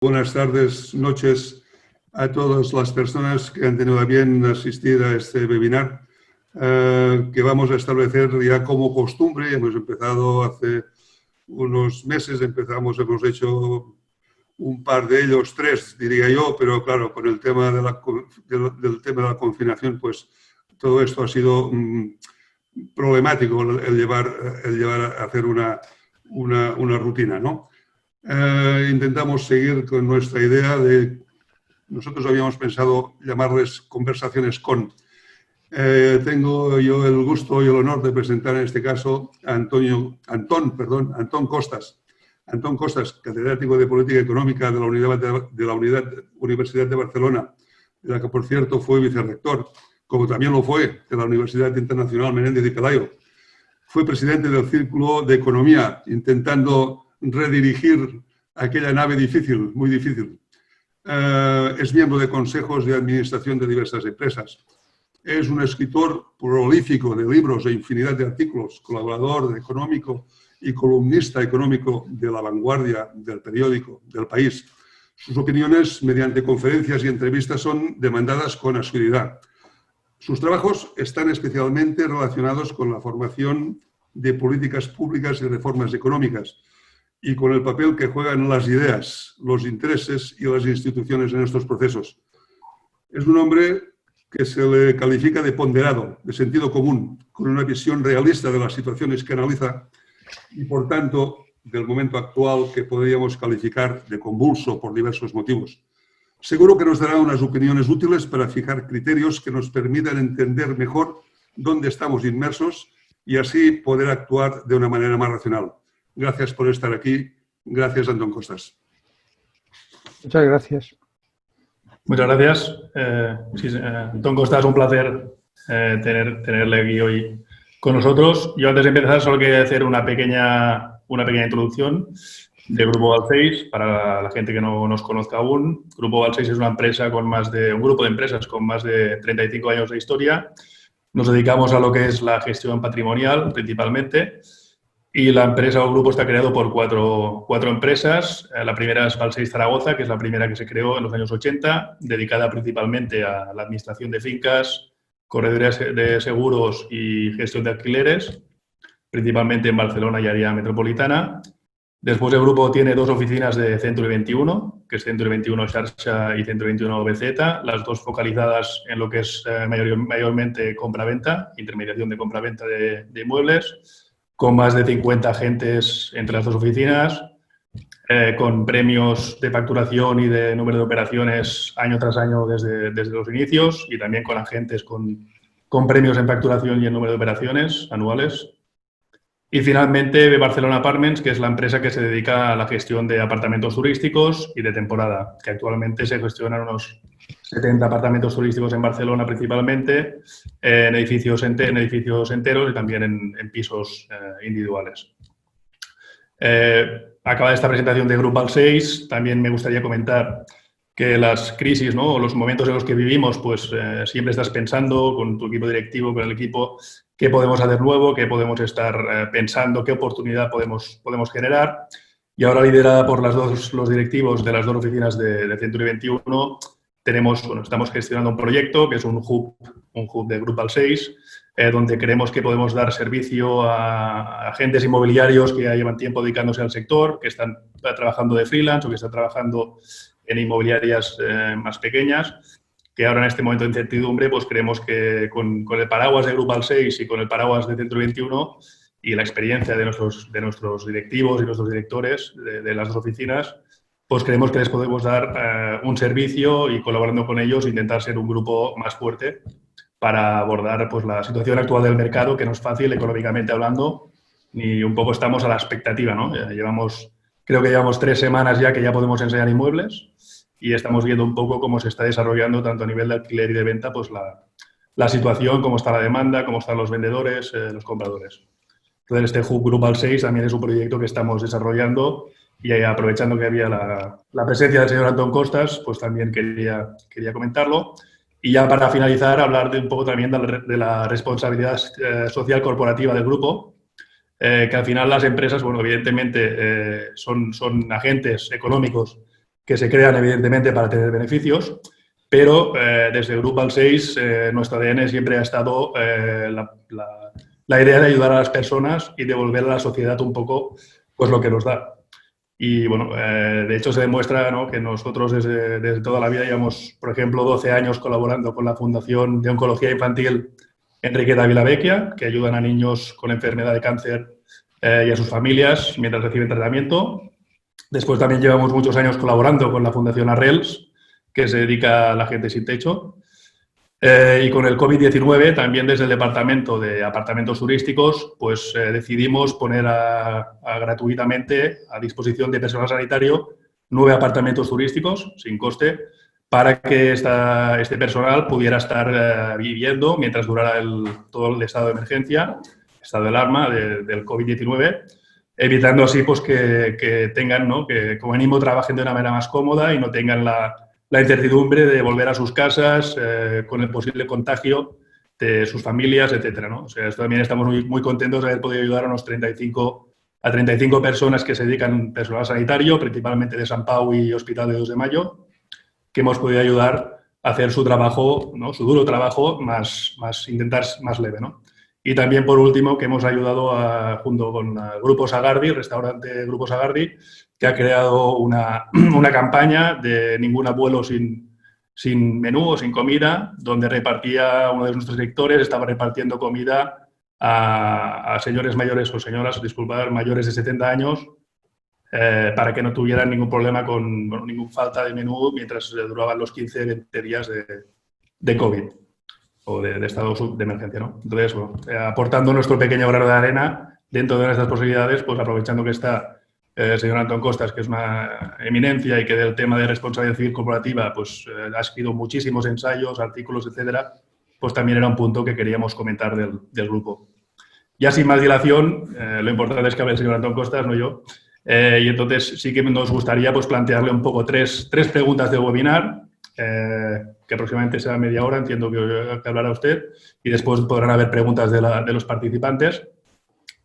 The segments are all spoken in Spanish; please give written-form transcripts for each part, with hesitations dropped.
Buenas tardes, noches a todas las personas que han tenido a bien asistir a este webinar que vamos a establecer ya como costumbre. Hemos empezado hace unos meses, hemos hecho un par de ellos, 3 diría yo, pero claro, con el tema del tema de la confinación, pues todo esto ha sido problemático el llevar a hacer una rutina, ¿no? Intentamos seguir con nuestra idea nosotros habíamos pensado llamarles conversaciones con. Tengo yo el gusto y el honor de presentar en este caso a Antón Costas. Antón Costas, catedrático de Política Económica de la Universidad de Barcelona, de la que, por cierto, fue vicerrector, como también lo fue de la Universidad Internacional Menéndez y Pelayo. Fue presidente del Círculo de Economía, intentando redirigir aquella nave difícil, muy difícil. Es miembro de consejos de administración de diversas empresas. Es un escritor prolífico de libros e infinidad de artículos, colaborador económico y columnista económico de La Vanguardia, del periódico del País. Sus opiniones, mediante conferencias y entrevistas, son demandadas con asiduidad. Sus trabajos están especialmente relacionados con la formación de políticas públicas y reformas económicas y con el papel que juegan las ideas, los intereses y las instituciones en estos procesos. Es un hombre que se le califica de ponderado, de sentido común, con una visión realista de las situaciones que analiza y, por tanto, del momento actual que podríamos calificar de convulso por diversos motivos. Seguro que nos dará unas opiniones útiles para fijar criterios que nos permitan entender mejor dónde estamos inmersos y así poder actuar de una manera más racional. Gracias por estar aquí. Gracias, Antón Costas. Muchas gracias. Muchas gracias. Antón Costas, un placer tenerle aquí hoy con nosotros. Yo antes de empezar solo quería hacer una pequeña introducción de Grupo Balcells para la gente que no nos conozca aún. Grupo Balcells es un grupo de empresas con más de 35 años de historia. Nos dedicamos a lo que es la gestión patrimonial principalmente. Y la empresa o grupo está creado por cuatro empresas. La primera es Balcells Zaragoza, que es la primera que se creó en los años 80, dedicada principalmente a la administración de fincas, corredores de seguros y gestión de alquileres, principalmente en Barcelona y área metropolitana. Después el grupo tiene 2 oficinas de Century 21, que es Century 21 Xarxa y Century 21 BZ, las 2 focalizadas en lo que es mayormente compra-venta, intermediación de compra-venta de inmuebles, con más de 50 agentes entre las 2 oficinas, con premios de facturación y de número de operaciones año tras año desde los inicios y también con agentes con premios en facturación y en número de operaciones anuales. Y finalmente Barcelona Apartments, que es la empresa que se dedica a la gestión de apartamentos turísticos y de temporada, que actualmente se gestionan unos 70 apartamentos turísticos en Barcelona principalmente, en edificios enteros y también en pisos individuales. Acabada esta presentación de Grupo Balcells, también me gustaría comentar que las crisis, ¿no?, o los momentos en los que vivimos, pues siempre estás pensando con tu equipo directivo, con el equipo, qué podemos hacer nuevo, qué podemos estar pensando, qué oportunidad podemos generar. Y ahora, liderada por los directivos de las 2 oficinas de Century 21, estamos gestionando un proyecto que es un hub de Grupo Balcells, donde creemos que podemos dar servicio a agentes inmobiliarios que ya llevan tiempo dedicándose al sector, que están trabajando de freelance o que están trabajando en inmobiliarias más pequeñas, que ahora en este momento de incertidumbre pues creemos que con el paraguas de Grupo Balcells y con el paraguas de Century 21 y la experiencia de nuestros directivos y nuestros directores de las 2 oficinas, pues creemos que les podemos dar un servicio y, colaborando con ellos, intentar ser un grupo más fuerte para abordar pues la situación actual del mercado, que no es fácil económicamente hablando, ni un poco estamos a la expectativa, ¿no? Creo que llevamos 3 semanas ya que ya podemos enseñar inmuebles y estamos viendo un poco cómo se está desarrollando tanto a nivel de alquiler y de venta pues la situación, cómo está la demanda, cómo están los vendedores, los compradores. Entonces, este hub Grupo Balcells también es un proyecto que estamos desarrollando y aprovechando que había la presencia del señor Antón Costas, pues también quería comentarlo. Y ya para finalizar, hablar un poco también de la responsabilidad social corporativa del grupo, que al final las empresas, bueno, evidentemente son agentes económicos que se crean evidentemente para tener beneficios, pero desde Grupo Balcells nuestro ADN siempre ha estado la idea de ayudar a las personas y devolver a la sociedad un poco pues lo que nos da. Y bueno, de hecho se demuestra, ¿no?, que nosotros desde toda la vida llevamos, por ejemplo, 12 años colaborando con la Fundación de Oncología Infantil Enriqueta Vilavecchia, que ayudan a niños con enfermedad de cáncer y a sus familias mientras reciben tratamiento. Después también llevamos muchos años colaborando con la Fundación Arrels, que se dedica a la gente sin techo. Y con el COVID-19, también desde el Departamento de Apartamentos Turísticos, pues decidimos poner gratuitamente a disposición de personal sanitario 9 apartamentos turísticos sin coste para que este personal pudiera estar viviendo mientras durara todo el estado de emergencia, estado de alarma del COVID-19, evitando así pues que tengan, ¿no?, que como mínimo trabajen de una manera más cómoda y no tengan la incertidumbre de volver a sus casas con el posible contagio de sus familias, etcétera, ¿no? O sea, esto también estamos muy contentos de haber podido ayudar a unos 35 personas que se dedican personal sanitario, principalmente de Sant Pau y Hospital de 2 de Mayo, que hemos podido ayudar a hacer su trabajo, ¿no?, su duro trabajo, intentar más leve, ¿no? Y también, por último, que hemos ayudado junto con Grupo Sagardi, restaurante Grupo Sagardi, que ha creado una campaña de ningún abuelo sin menú o sin comida, donde repartía, uno de nuestros directores estaba repartiendo comida a señores mayores o señoras, disculpad, mayores de 70 años, para que no tuvieran ningún problema con ninguna falta de menú mientras duraban los 15-20 días de COVID o de estado de emergencia, ¿no? Entonces, bueno, aportando nuestro pequeño grano de arena dentro de nuestras posibilidades, pues aprovechando que está el señor Antón Costas, que es una eminencia y que del tema de responsabilidad civil corporativa pues ha escrito muchísimos ensayos, artículos, etcétera, pues también era un punto que queríamos comentar del grupo. Ya sin más dilación, lo importante es que hable el señor Antón Costas, no yo, y entonces sí que nos gustaría pues plantearle un poco tres preguntas del webinar, que aproximadamente será media hora, entiendo que hablará usted, y después podrán haber preguntas de los participantes.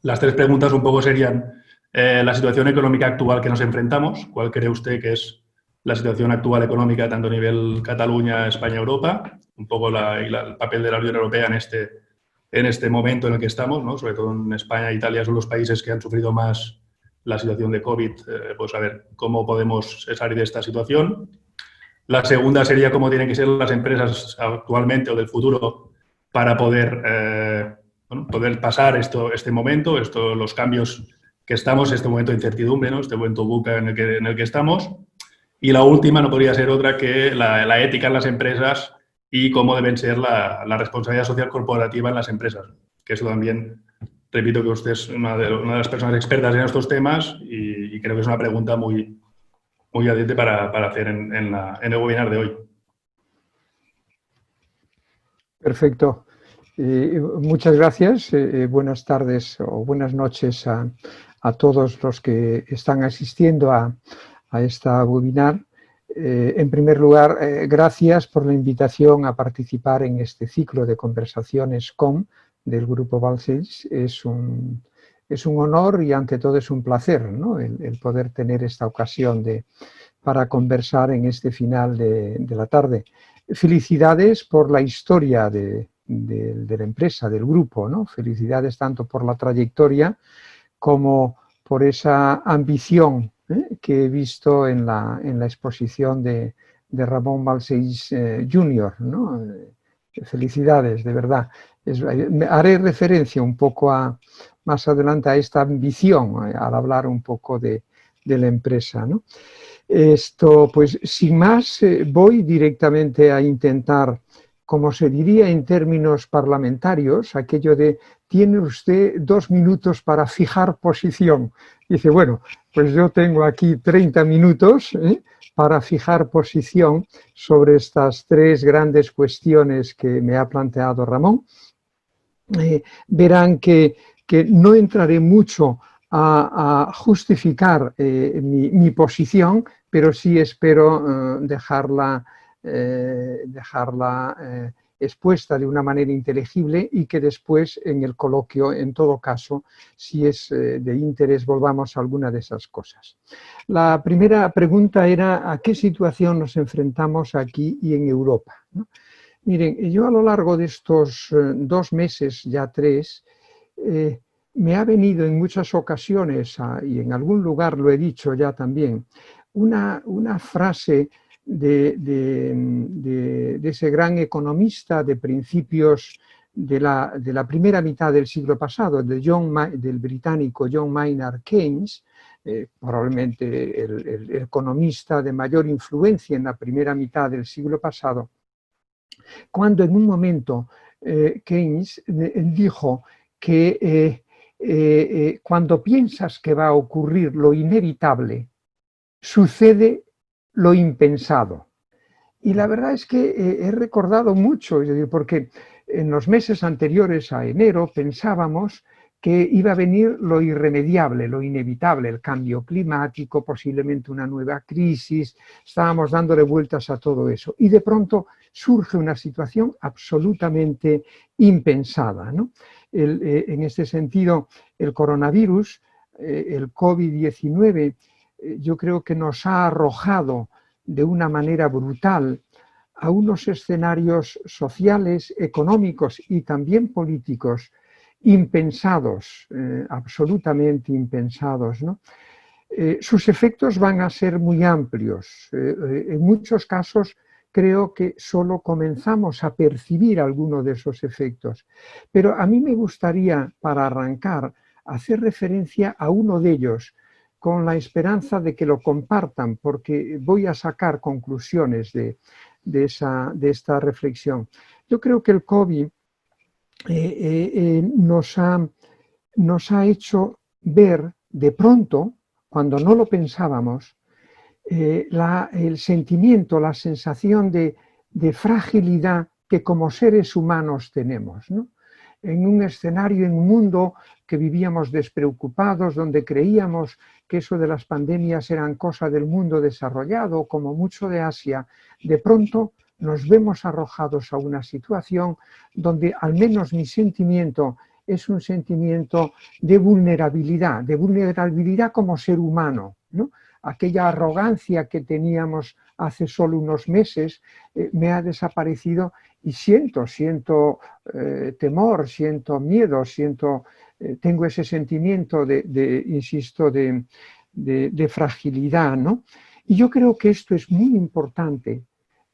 Las 3 preguntas un poco serían la situación económica actual que nos enfrentamos. ¿Cuál cree usted que es la situación actual económica tanto a nivel Cataluña, España, Europa? Un poco el papel de la Unión Europea en este momento en el que estamos, ¿no? Sobre todo en España e Italia son los países que han sufrido más la situación de COVID. Pues a ver, ¿cómo podemos salir de esta situación? La segunda sería cómo tienen que ser las empresas actualmente o del futuro para poder pasar este momento, los cambios que estamos, este momento de incertidumbre, ¿no?, este momento buca en el que estamos. Y la última no podría ser otra que la ética en las empresas y cómo deben ser la responsabilidad social corporativa en las empresas. Que eso también, repito que usted es una de las personas expertas en estos temas y creo que es una pregunta muy ardiente para hacer en el webinar de hoy. Perfecto. Muchas gracias. Buenas tardes o buenas noches a todos los que están asistiendo a esta webinar. En primer lugar, gracias por la invitación a participar en este ciclo de conversaciones con del Grupo Balcells. Es un honor y ante todo es un placer, ¿no?, el poder tener esta ocasión para conversar en este final de la tarde. Felicidades por la historia de la empresa, del grupo, ¿no? Felicidades tanto por la trayectoria como por esa ambición que he visto en la exposición de Ramón Balcells Jr., ¿no? Felicidades, de verdad. Haré referencia un poco más adelante a esta ambición al hablar un poco de la empresa, ¿no? Esto, pues, sin más, voy directamente a intentar, como se diría en términos parlamentarios, aquello de tiene usted 2 minutos para fijar posición. Dice, bueno, pues yo tengo aquí 30 minutos para fijar posición sobre estas 3 grandes cuestiones que me ha planteado Ramón. Verán que no entraré mucho a justificar mi posición, pero sí espero dejarla expuesta de una manera inteligible y que después en el coloquio, en todo caso, si es de interés, volvamos a alguna de esas cosas. La primera pregunta era ¿a qué situación nos enfrentamos aquí y en Europa?, ¿no? Miren, yo a lo largo de estos 2 meses, ya 3, me ha venido en muchas ocasiones, y en algún lugar lo he dicho ya también, una frase de ese gran economista de principios de la primera mitad del siglo pasado, del británico John Maynard Keynes, probablemente el economista de mayor influencia en la primera mitad del siglo pasado, cuando en un momento Keynes dijo que cuando piensas que va a ocurrir lo inevitable, sucede lo impensado. Y la verdad es que he recordado mucho, es decir, porque en los meses anteriores a enero pensábamos que iba a venir lo irremediable, lo inevitable, el cambio climático, posiblemente una nueva crisis, estábamos dándole vueltas a todo eso. Y de pronto surge una situación absolutamente impensada, ¿no? En este sentido, el coronavirus, el COVID-19, yo creo que nos ha arrojado de una manera brutal a unos escenarios sociales, económicos y también políticos impensados, absolutamente impensados, ¿no? Sus efectos van a ser muy amplios. En muchos casos creo que solo comenzamos a percibir alguno de esos efectos. Pero a mí me gustaría, para arrancar, hacer referencia a uno de ellos, con la esperanza de que lo compartan, porque voy a sacar conclusiones de esta reflexión. Yo creo que el COVID nos ha hecho ver de pronto, cuando no lo pensábamos, el sentimiento, la sensación de fragilidad que como seres humanos tenemos, ¿no? En un escenario, en un mundo que vivíamos despreocupados, donde creíamos que eso de las pandemias eran cosa del mundo desarrollado, como mucho de Asia, de pronto nos vemos arrojados a una situación donde al menos mi sentimiento es un sentimiento de vulnerabilidad como ser humano, ¿no? Aquella arrogancia que teníamos hace solo unos meses me ha desaparecido y siento temor, siento miedo, tengo ese sentimiento insisto, de fragilidad, ¿no? Y yo creo que esto es muy importante.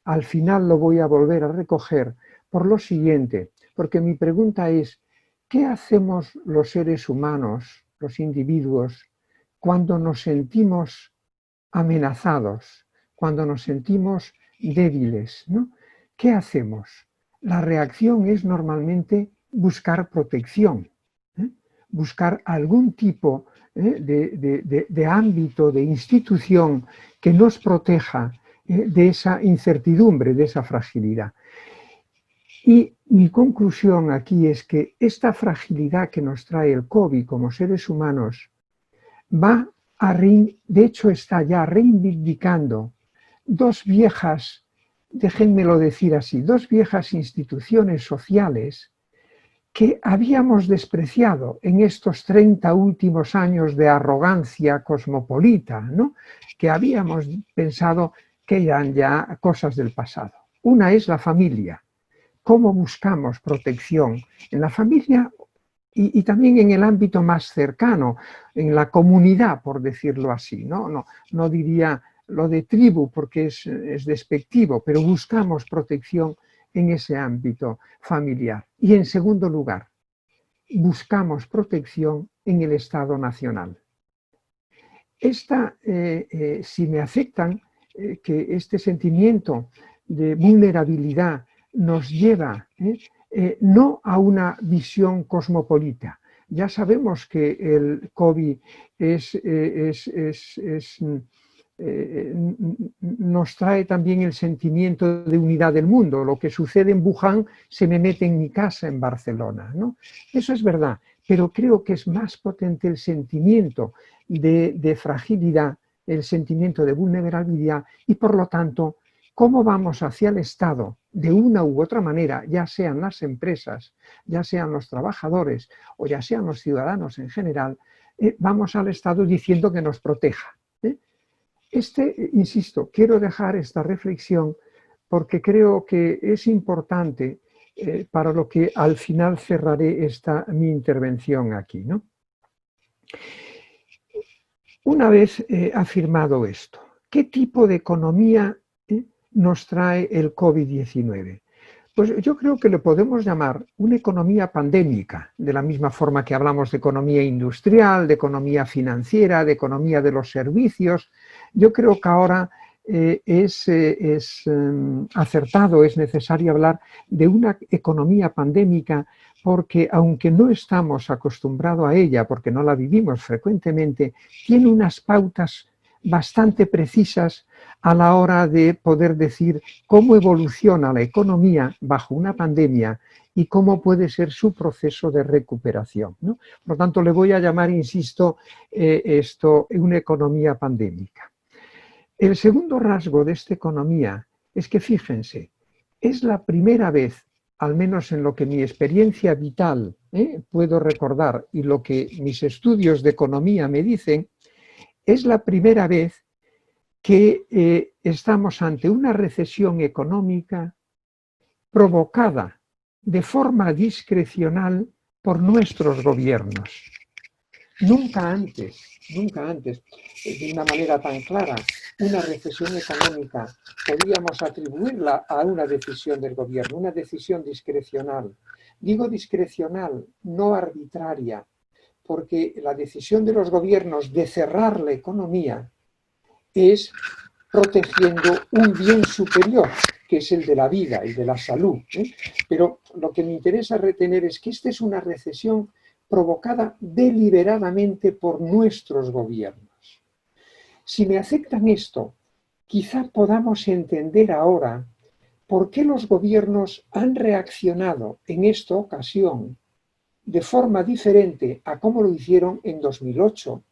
Al final lo voy a volver a recoger por lo siguiente, porque mi pregunta es, ¿qué hacemos los seres humanos, los individuos, cuando nos sentimos amenazados, cuando nos sentimos débiles, ¿no? ¿Qué hacemos? La reacción es normalmente buscar protección, buscar algún tipo de ámbito, de institución que nos proteja de esa incertidumbre, de esa fragilidad. Y mi conclusión aquí es que esta fragilidad que nos trae el COVID como seres humanos de hecho está ya reivindicando dos viejas, déjenmelo decir así, dos viejas instituciones sociales que habíamos despreciado en estos 30 últimos años de arrogancia cosmopolita, ¿no? Que habíamos pensado que eran ya cosas del pasado. Una es la familia. ¿Cómo buscamos protección en la familia y también en el ámbito más cercano, en la comunidad, por decirlo así? No diría lo de tribu porque es despectivo, pero buscamos protección en ese ámbito familiar. Y en segundo lugar, buscamos protección en el Estado nacional. Si me aceptan que este sentimiento de vulnerabilidad nos lleva no a una visión cosmopolita. Ya sabemos que el COVID nos trae también el sentimiento de unidad del mundo. Lo que sucede en Wuhan se me mete en mi casa en Barcelona, ¿no? Eso es verdad, pero creo que es más potente el sentimiento de fragilidad, el sentimiento de vulnerabilidad y por lo tanto, ¿cómo vamos hacia el Estado de una u otra manera, ya sean las empresas, ya sean los trabajadores o ya sean los ciudadanos en general, vamos al Estado diciendo que nos proteja. Insisto, quiero dejar esta reflexión porque creo que es importante para lo que al final cerraré mi intervención aquí, ¿no? Una vez afirmado esto, ¿qué tipo de economía nos trae el COVID-19? Pues yo creo que le podemos llamar una economía pandémica, de la misma forma que hablamos de economía industrial, de economía financiera, de economía de los servicios. Yo creo que ahora es acertado, es necesario hablar de una economía pandémica porque, aunque no estamos acostumbrados a ella, porque no la vivimos frecuentemente, tiene unas pautas bastante precisas a la hora de poder decir cómo evoluciona la economía bajo una pandemia y cómo puede ser su proceso de recuperación, ¿no? Por lo tanto, le voy a llamar, insisto, esto una economía pandémica. El segundo rasgo de esta economía es que, fíjense, es la primera vez, al menos en lo que mi experiencia vital puedo recordar y lo que mis estudios de economía me dicen, es la primera vez que estamos ante una recesión económica provocada de forma discrecional por nuestros gobiernos. Nunca antes, de una manera tan clara, una recesión económica podíamos atribuirla a una decisión del gobierno, una decisión discrecional. Digo discrecional, no arbitraria, porque la decisión de los gobiernos de cerrar la economía es protegiendo un bien superior, que es el de la vida, el de la salud. Pero lo que me interesa retener es que esta es una recesión provocada deliberadamente por nuestros gobiernos. Si me aceptan esto, quizá podamos entender ahora por qué los gobiernos han reaccionado en esta ocasión de forma diferente a cómo lo hicieron en 2008,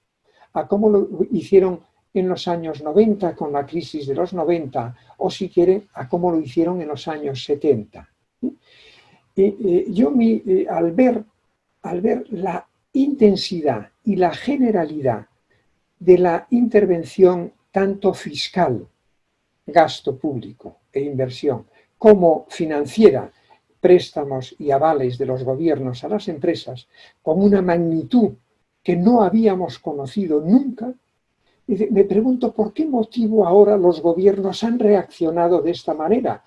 a cómo lo hicieron en los años 90 con la crisis de los 90, o si quiere, a cómo lo hicieron en los años 70. Al ver la intensidad y la generalidad de la intervención tanto fiscal, gasto público e inversión, como financiera, préstamos y avales de los gobiernos a las empresas, con una magnitud que no habíamos conocido nunca, me pregunto por qué motivo ahora los gobiernos han reaccionado de esta manera,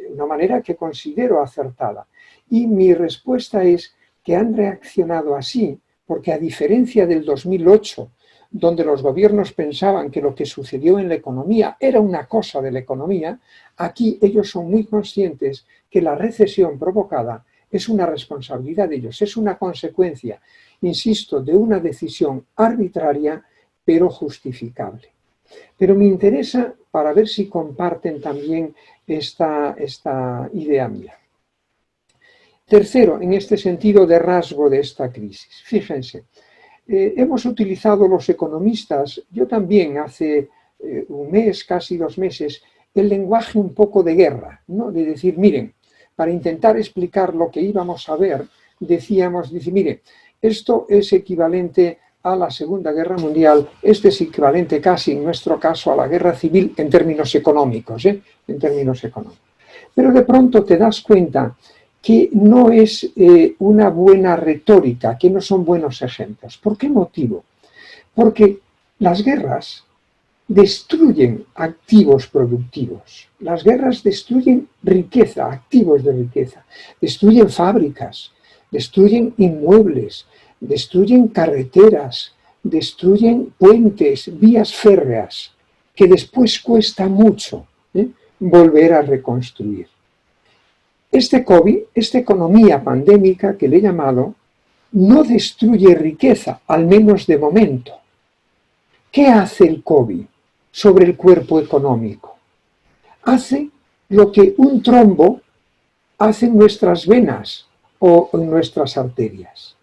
una manera que considero acertada. Y mi respuesta es que han reaccionado así porque, a diferencia del 2008, donde los gobiernos pensaban que lo que sucedió en la economía era una cosa de la economía, aquí ellos son muy conscientes que la recesión provocada es una responsabilidad de ellos, es una consecuencia, insisto, de una decisión arbitraria pero justificable. Pero me interesa para ver si comparten también esta idea mía. Tercero, en este sentido de rasgo de esta crisis, fíjense, hemos utilizado los economistas, yo también hace un mes, casi 2 meses, el lenguaje un poco de guerra, ¿no? De decir, miren, para intentar explicar lo que íbamos a ver, decíamos, mire, esto es equivalente a la Segunda Guerra Mundial, este es equivalente casi, en nuestro caso, a la Guerra Civil en términos económicos, en términos económicos. Pero de pronto te das cuenta que no es una buena retórica, que no son buenos ejemplos. ¿Por qué motivo? Porque las guerras destruyen activos productivos, las guerras destruyen riqueza, activos de riqueza, destruyen fábricas, destruyen inmuebles, destruyen carreteras, destruyen puentes, vías férreas, que después cuesta mucho volver a reconstruir. Este COVID, esta economía pandémica que le he llamado, no destruye riqueza, al menos de momento. ¿Qué hace el COVID sobre el cuerpo económico? Hace lo que un trombo hace en nuestras venas o en nuestras arterias.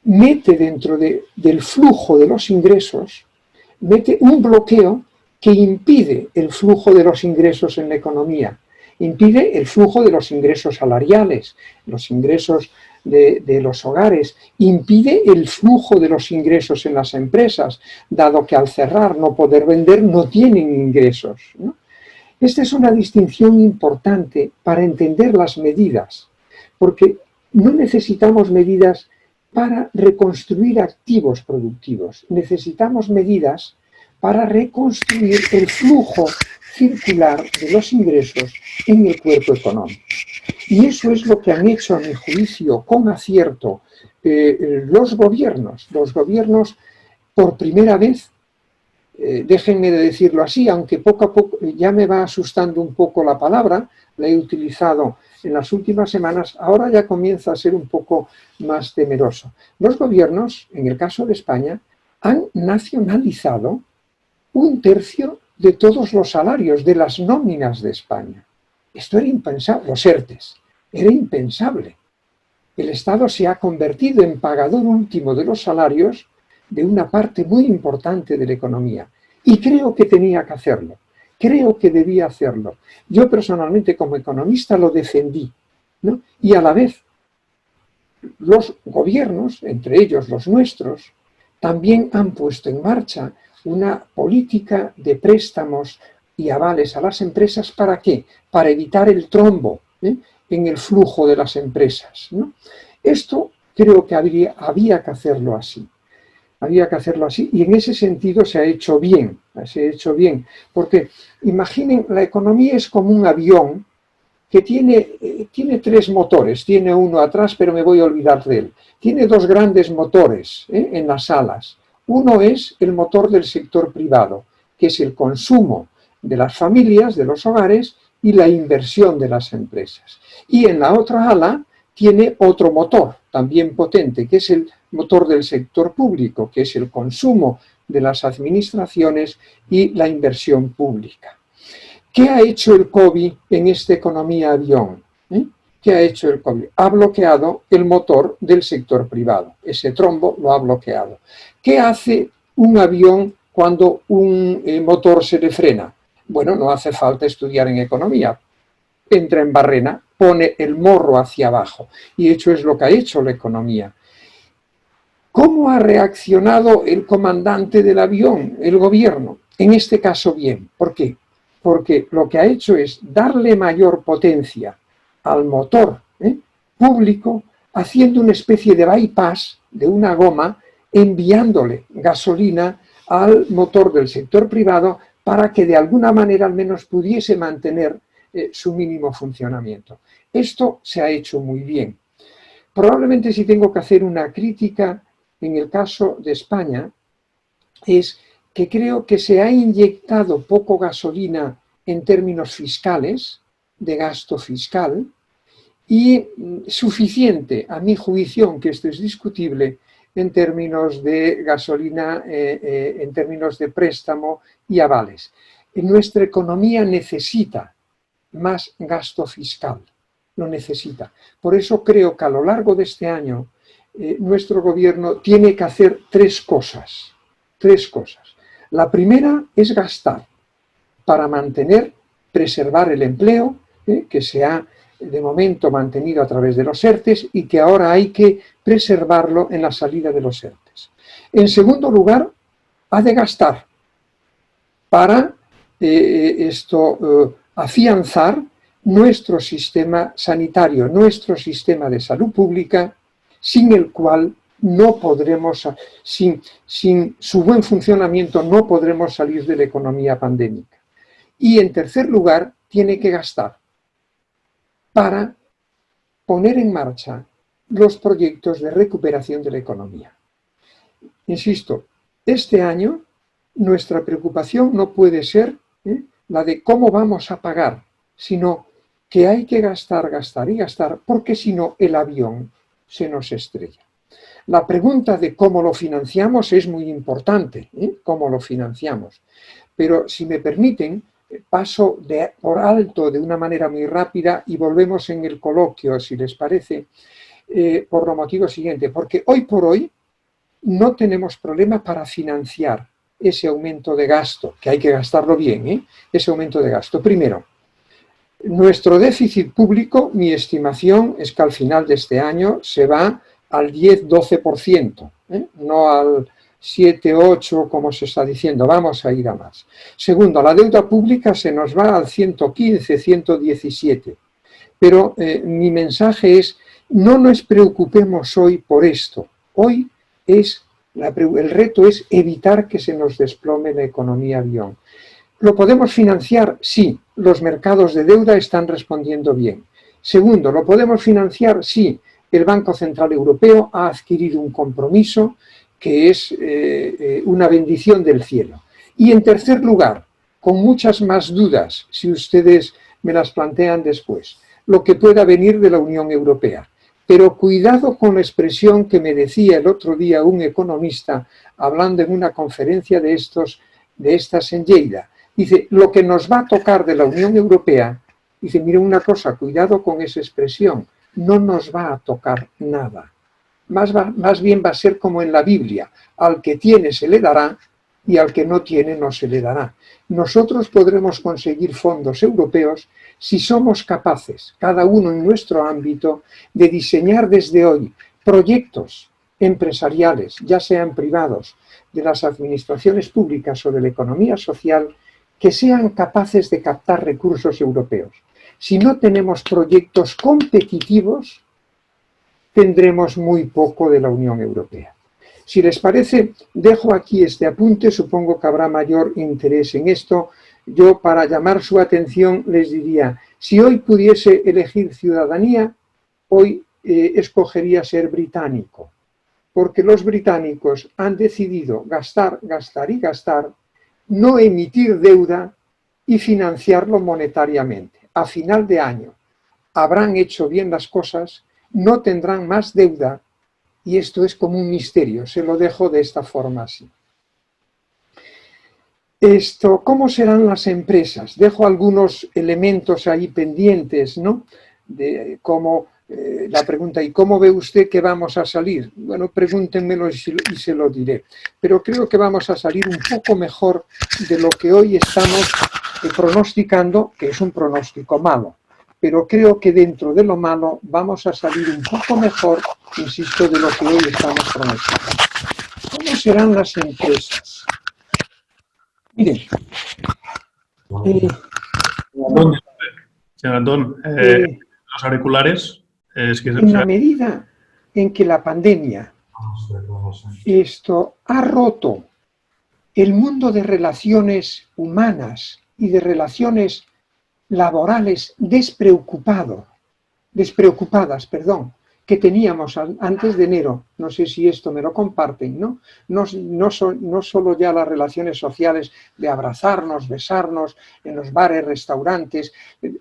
Mete dentro del flujo de los ingresos, mete un bloqueo que impide el flujo de los ingresos en la economía impide el flujo de los ingresos salariales, los ingresos de los hogares, impide el flujo de los ingresos en las empresas, dado que al cerrar, no poder vender, no tienen ingresos, ¿no? Esta es una distinción importante para entender las medidas, porque no necesitamos medidas para reconstruir activos productivos, necesitamos medidas para reconstruir el flujo circular de los ingresos en el cuerpo económico. Y eso es lo que han hecho, a mi juicio, con acierto, los gobiernos. Los gobiernos, por primera vez, déjenme de decirlo así, aunque poco a poco ya me va asustando un poco la palabra, la he utilizado en las últimas semanas, ahora ya comienza a ser un poco más temeroso. Los gobiernos, en el caso de España, han nacionalizado 1/3 de todos los salarios, de las nóminas de España. Esto era impensable, los ERTES, era impensable. El Estado se ha convertido en pagador último de los salarios de una parte muy importante de la economía. Y creo que tenía que hacerlo, creo que debía hacerlo. Yo personalmente como economista lo defendí, ¿no? Y a la vez los gobiernos, entre ellos los nuestros, también han puesto en marcha una política de préstamos y avales a las empresas. ¿Para qué? Para evitar el trombo en el flujo de las empresas, ¿no? Esto creo que había que hacerlo así. Había que hacerlo así y en ese sentido se ha hecho bien, porque imaginen, la economía es como un avión que tiene 3 motores, tiene uno atrás pero me voy a olvidar de él, tiene 2 grandes motores en las alas. Uno es el motor del sector privado, que es el consumo de las familias, de los hogares y la inversión de las empresas. Y en la otra ala tiene otro motor, también potente, que es el motor del sector público, que es el consumo de las administraciones y la inversión pública. ¿Qué ha hecho el COVID en esta economía avión? ¿Qué ha hecho el COVID? Ha bloqueado el motor del sector privado. Ese trombo lo ha bloqueado. ¿Qué hace un avión cuando un motor se le frena? Bueno, no hace falta estudiar en economía. Entra en barrena, pone el morro hacia abajo. Y eso es lo que ha hecho la economía. ¿Cómo ha reaccionado el comandante del avión, el gobierno? En este caso bien. ¿Por qué? Porque lo que ha hecho es darle mayor potencia al motor público, haciendo una especie de bypass de una goma, enviándole gasolina al motor del sector privado para que de alguna manera al menos pudiese mantener su mínimo funcionamiento. Esto se ha hecho muy bien. Probablemente si tengo que hacer una crítica en el caso de España, es que creo que se ha inyectado poco gasolina en términos fiscales, de gasto fiscal, y suficiente, a mi juicio, aunque esto es discutible, en términos de gasolina, en términos de préstamo y avales. Nuestra economía necesita más gasto fiscal, lo necesita. Por eso creo que a lo largo de este año nuestro gobierno tiene que hacer 3 cosas. 3 cosas. La primera es gastar para mantener, preservar el empleo, que se ha de momento mantenido a través de los ERTES y que ahora hay que preservarlo en la salida de los ERTES. En segundo lugar, ha de gastar para afianzar nuestro sistema sanitario, nuestro sistema de salud pública, sin el cual no podremos, sin su buen funcionamiento no podremos salir de la economía pandémica. Y en tercer lugar, tiene que gastar para poner en marcha los proyectos de recuperación de la economía. Insisto, este año nuestra preocupación no puede ser la de cómo vamos a pagar, sino que hay que gastar, gastar y gastar, porque si no el avión se nos estrella. La pregunta de cómo lo financiamos es muy importante, cómo lo financiamos. Pero si me permiten, paso por alto de una manera muy rápida y volvemos en el coloquio, si les parece, por lo motivo siguiente. Porque hoy por hoy no tenemos problema para financiar ese aumento de gasto, que hay que gastarlo bien, ese aumento de gasto. Primero, Nuestro déficit público, mi estimación es que al final de este año se va al 10-12%, no al 7-8 como se está diciendo, vamos a ir a más. Segundo, la deuda pública se nos va al 115-117. Pero mi mensaje es, no nos preocupemos hoy por esto. Hoy el reto es evitar que se nos desplome la economía avión. ¿Lo podemos financiar? Sí, los mercados de deuda están respondiendo bien. Segundo, ¿lo podemos financiar? Sí, el Banco Central Europeo ha adquirido un compromiso que es una bendición del cielo. Y en tercer lugar, con muchas más dudas, si ustedes me las plantean después, lo que pueda venir de la Unión Europea. Pero cuidado con la expresión que me decía el otro día un economista hablando en una conferencia de estas en Lleida. Dice, lo que nos va a tocar de la Unión Europea, dice, mire una cosa, cuidado con esa expresión, no nos va a tocar nada. Más bien va a ser como en la Biblia, al que tiene se le dará y al que no tiene no se le dará. Nosotros podremos conseguir fondos europeos si somos capaces, cada uno en nuestro ámbito, de diseñar desde hoy proyectos empresariales, ya sean privados, de las administraciones públicas o de la economía social, que sean capaces de captar recursos europeos. Si no tenemos proyectos competitivos, tendremos muy poco de la Unión Europea. Si les parece, dejo aquí este apunte, supongo que habrá mayor interés en esto. Yo, para llamar su atención, les diría, si hoy pudiese elegir ciudadanía, hoy escogería ser británico, porque los británicos han decidido gastar, gastar y gastar, no emitir deuda y financiarlo monetariamente. A final de año habrán hecho bien las cosas, no tendrán más deuda, y esto es como un misterio, se lo dejo de esta forma así. ¿Cómo serán las empresas? Dejo algunos elementos ahí pendientes, ¿no? De cómo, la pregunta, ¿y cómo ve usted que vamos a salir? Bueno, pregúntenmelo y se lo diré. Pero creo que vamos a salir un poco mejor de lo que hoy estamos pronosticando, que es un pronóstico malo. Pero creo que dentro de lo malo vamos a salir un poco mejor, insisto, de lo que hoy estamos pronosticando. ¿Cómo serán las empresas? Miren. Señor Antón, los auriculares. En la medida en que la pandemia ha roto el mundo de relaciones humanas y de relaciones laborales despreocupadas, que teníamos antes de enero, no sé si esto me lo comparten, ¿no? No solo ya las relaciones sociales de abrazarnos, besarnos en los bares, restaurantes,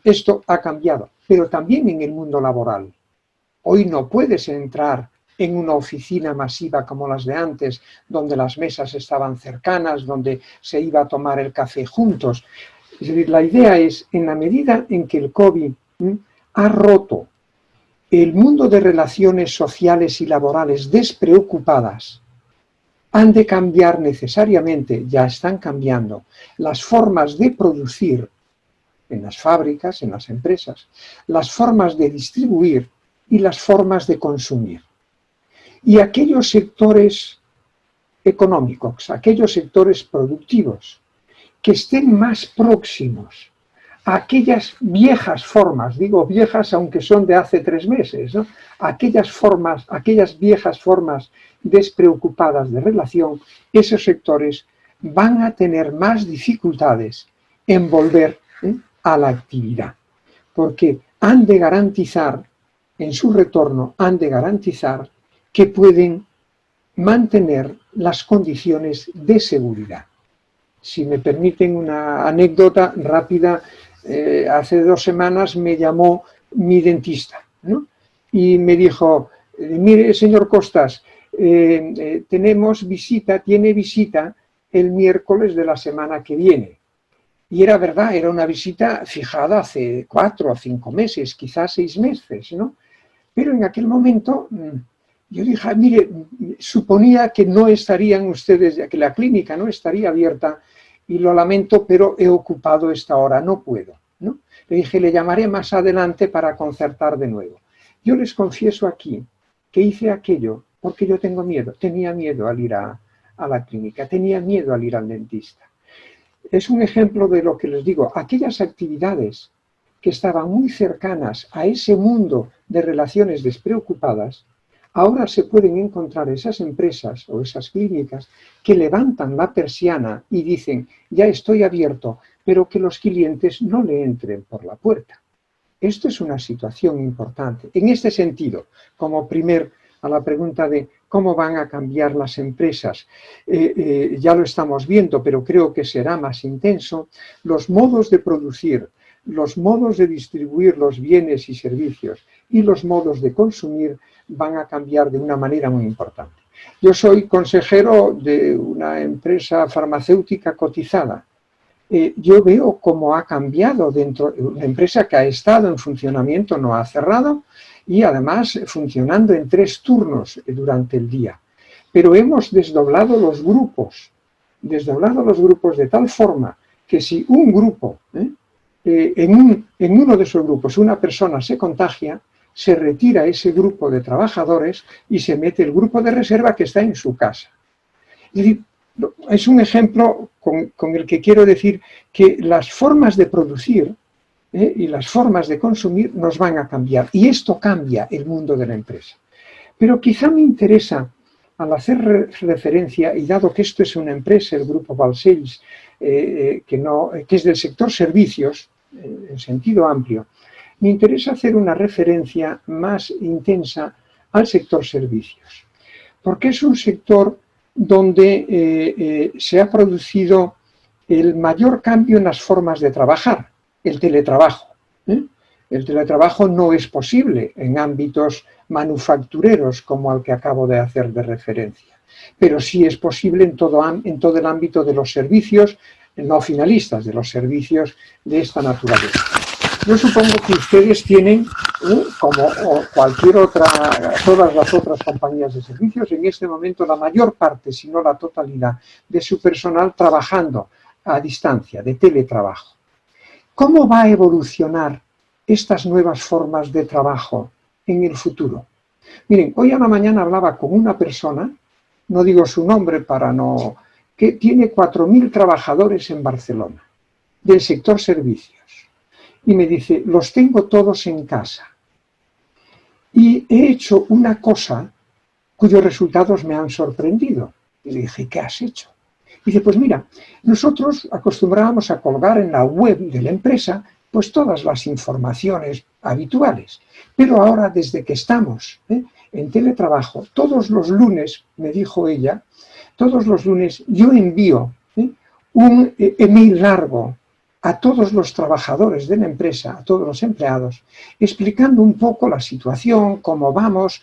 esto ha cambiado, pero también en el mundo laboral. Hoy no puedes entrar en una oficina masiva como las de antes, donde las mesas estaban cercanas, donde se iba a tomar el café juntos. Es decir, la idea es, en la medida en que el COVID ha roto el mundo de relaciones sociales y laborales despreocupadas, han de cambiar necesariamente, ya están cambiando, las formas de producir en las fábricas, en las empresas, las formas de distribuir y las formas de consumir. Y aquellos sectores económicos, aquellos sectores productivos que estén más próximos a aquellas viejas formas, digo viejas aunque son de hace 3 meses, ¿no? Aquellas viejas formas despreocupadas de relación, esos sectores van a tener más dificultades en volver a la actividad, porque han de garantizar, en su retorno, han de garantizar que pueden mantener las condiciones de seguridad. Si me permiten una anécdota rápida, hace 2 semanas me llamó mi dentista, ¿no? Y me dijo, mire, señor Costas, tiene visita el miércoles de la semana que viene. Y era verdad, era una visita fijada hace 4 o 5 meses, quizás 6 meses, ¿no? Pero en aquel momento yo dije, mire, suponía que no estarían ustedes, que la clínica no estaría abierta, y lo lamento, pero he ocupado esta hora, no puedo. ¿no? Le dije, le llamaré más adelante para concertar de nuevo. Yo les confieso aquí que hice aquello porque yo tengo miedo, tenía miedo al ir a la clínica, tenía miedo al ir al dentista. Es un ejemplo de lo que les digo, aquellas actividades que estaban muy cercanas a ese mundo de relaciones despreocupadas, ahora se pueden encontrar esas empresas o esas clínicas que levantan la persiana y dicen, ya estoy abierto, pero que los clientes no le entren por la puerta. Esto es una situación importante. En este sentido, como a la pregunta de cómo van a cambiar las empresas, ya lo estamos viendo, pero creo que será más intenso, los modos de producir, los modos de distribuir los bienes y servicios y los modos de consumir van a cambiar de una manera muy importante. Yo soy consejero de una empresa farmacéutica cotizada. Yo veo cómo ha cambiado dentro de una empresa que ha estado en funcionamiento, no ha cerrado, y además funcionando en 3 turnos durante el día. Pero hemos desdoblado los grupos de tal forma que si un grupo, en uno de esos grupos una persona se contagia, se retira ese grupo de trabajadores y se mete el grupo de reserva que está en su casa. Es decir, es un ejemplo con el que quiero decir que las formas de producir y las formas de consumir nos van a cambiar. Y esto cambia el mundo de la empresa. Pero quizá me interesa, al hacer referencia, y dado que esto es una empresa, el grupo Balcells, que es del sector servicios, en sentido amplio, me interesa hacer una referencia más intensa al sector servicios. Porque es un sector donde se ha producido el mayor cambio en las formas de trabajar, el teletrabajo. El teletrabajo no es posible en ámbitos manufactureros como al que acabo de hacer de referencia, pero sí es posible en todo el ámbito de los servicios no finalistas, de los servicios de esta naturaleza. Yo supongo que ustedes tienen, como cualquier otra, todas las otras compañías de servicios, en este momento la mayor parte, si no la totalidad, de su personal trabajando a distancia, de teletrabajo. ¿Cómo va a evolucionar estas nuevas formas de trabajo en el futuro? Miren, hoy a la mañana hablaba con una persona, no digo su nombre que tiene 4.000 trabajadores en Barcelona, del sector servicios. Y me dice, los tengo todos en casa. Y he hecho una cosa cuyos resultados me han sorprendido. Y le dije, ¿qué has hecho? Y dice, pues mira, nosotros acostumbrábamos a colgar en la web de la empresa pues todas las informaciones habituales. Pero ahora, desde que estamos en teletrabajo, todos los lunes, me dijo ella, todos los lunes yo envío un email largo a todos los trabajadores de la empresa, a todos los empleados, explicando un poco la situación, cómo vamos,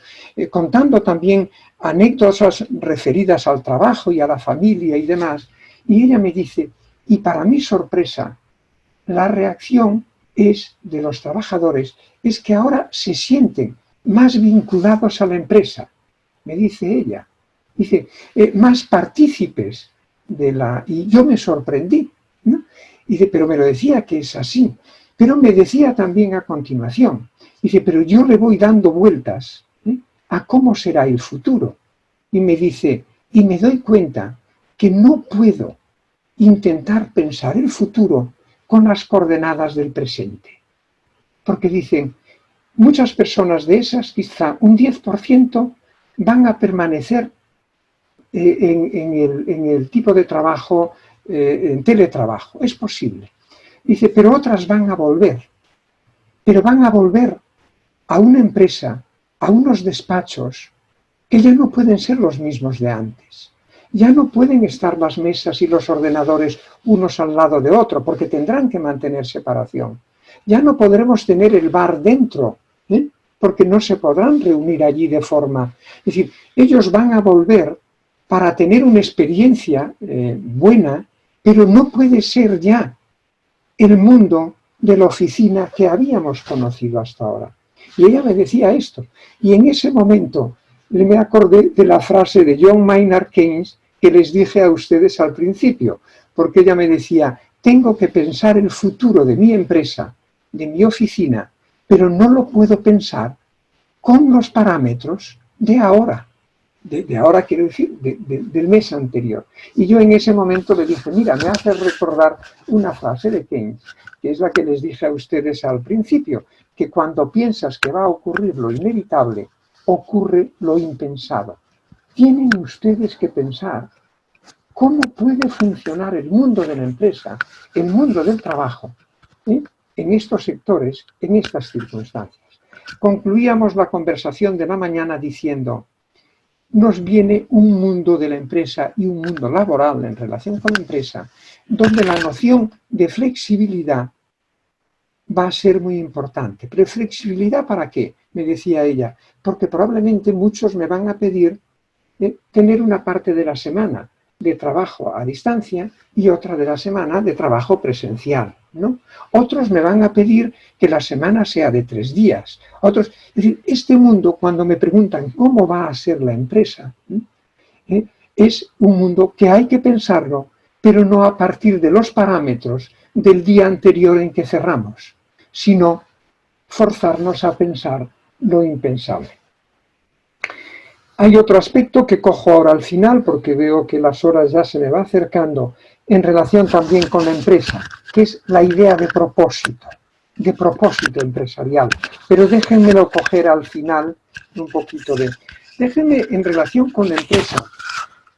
contando también anécdotas referidas al trabajo y a la familia y demás. Y ella me dice, y para mi sorpresa, la reacción de los trabajadores es que ahora se sienten más vinculados a la empresa, me dice ella. Dice, más partícipes y yo me sorprendí, ¿no? Dice, pero me lo decía que es así. Pero me decía también a continuación, dice, pero yo le voy dando vueltas a cómo será el futuro. Y me dice, y me doy cuenta que no puedo intentar pensar el futuro con las coordenadas del presente. Porque dicen, muchas personas de esas, quizá un 10%, van a permanecer en el tipo de trabajo, en teletrabajo. Es posible. Dice, pero otras van a volver. Pero van a volver a una empresa, a unos despachos, que ya no pueden ser los mismos de antes. Ya no pueden estar las mesas y los ordenadores unos al lado de otro, porque tendrán que mantener separación. Ya no podremos tener el bar dentro, porque no se podrán reunir allí de forma... Es decir, ellos van a volver para tener una experiencia buena, pero no puede ser ya el mundo de la oficina que habíamos conocido hasta ahora. Y ella me decía esto. Y en ese momento me acordé de la frase de John Maynard Keynes que les dije a ustedes al principio, porque ella me decía, tengo que pensar el futuro de mi empresa, de mi oficina, pero no lo puedo pensar con los parámetros de ahora. De ahora quiero decir, del mes anterior. Y yo en ese momento le dije, mira, me hace recordar una frase de Keynes, que es la que les dije a ustedes al principio, que cuando piensas que va a ocurrir lo inevitable, ocurre lo impensado. Tienen ustedes que pensar cómo puede funcionar el mundo de la empresa, el mundo del trabajo, en estos sectores, en estas circunstancias. Concluíamos la conversación de la mañana diciendo, nos viene un mundo de la empresa y un mundo laboral en relación con la empresa, donde la noción de flexibilidad va a ser muy importante. ¿Pero flexibilidad para qué? Me decía ella, porque probablemente muchos me van a pedir tener una parte de la semana de trabajo a distancia y otra de la semana de trabajo presencial, ¿no? Otros me van a pedir que la semana sea de 3 días. Otros, es decir, este mundo, cuando me preguntan cómo va a ser la empresa, es un mundo que hay que pensarlo, pero no a partir de los parámetros del día anterior en que cerramos, sino forzarnos a pensar lo impensable. Hay otro aspecto que cojo ahora al final, porque veo que las horas ya se me van acercando, en relación también con la empresa, que es la idea de propósito empresarial. Pero déjenmelo coger al final un poquito de... Déjenme en relación con la empresa,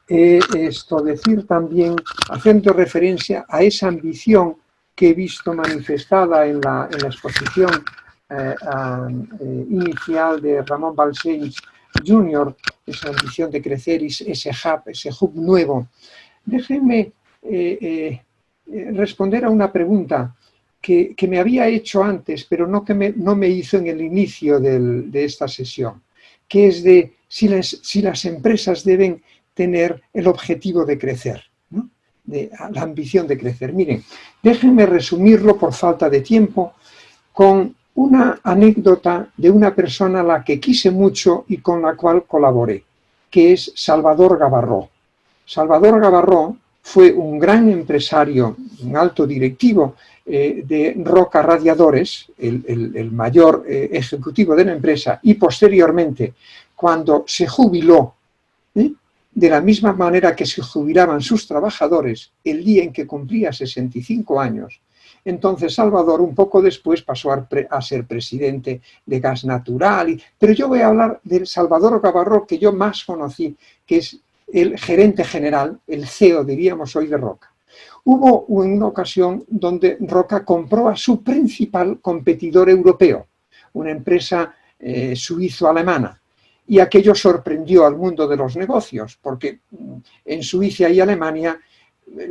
decir también, haciendo referencia a esa ambición que he visto manifestada en la exposición inicial de Ramón Balcells Jr., esa ambición de crecer, ese hub nuevo. Déjenme responder a una pregunta que me había hecho antes, pero no me hizo en el inicio de esta sesión, que es de si las empresas deben tener el objetivo de crecer, ¿no? La ambición de crecer. Miren, déjenme resumirlo por falta de tiempo con una anécdota de una persona a la que quise mucho y con la cual colaboré, que es Salvador Gabarró. Salvador Gabarró fue un gran empresario, un alto directivo de Roca Radiadores, el mayor ejecutivo de la empresa, y posteriormente, cuando se jubiló, de la misma manera que se jubilaban sus trabajadores el día en que cumplía 65 años, entonces Salvador un poco después pasó a ser presidente de Gas Natural. Pero yo voy a hablar del Salvador Gabarró que yo más conocí, que es el gerente general, el CEO, diríamos hoy, de Roca. Hubo una ocasión donde Roca compró a su principal competidor europeo, una empresa suizo-alemana. Y aquello sorprendió al mundo de los negocios, porque en Suiza y Alemania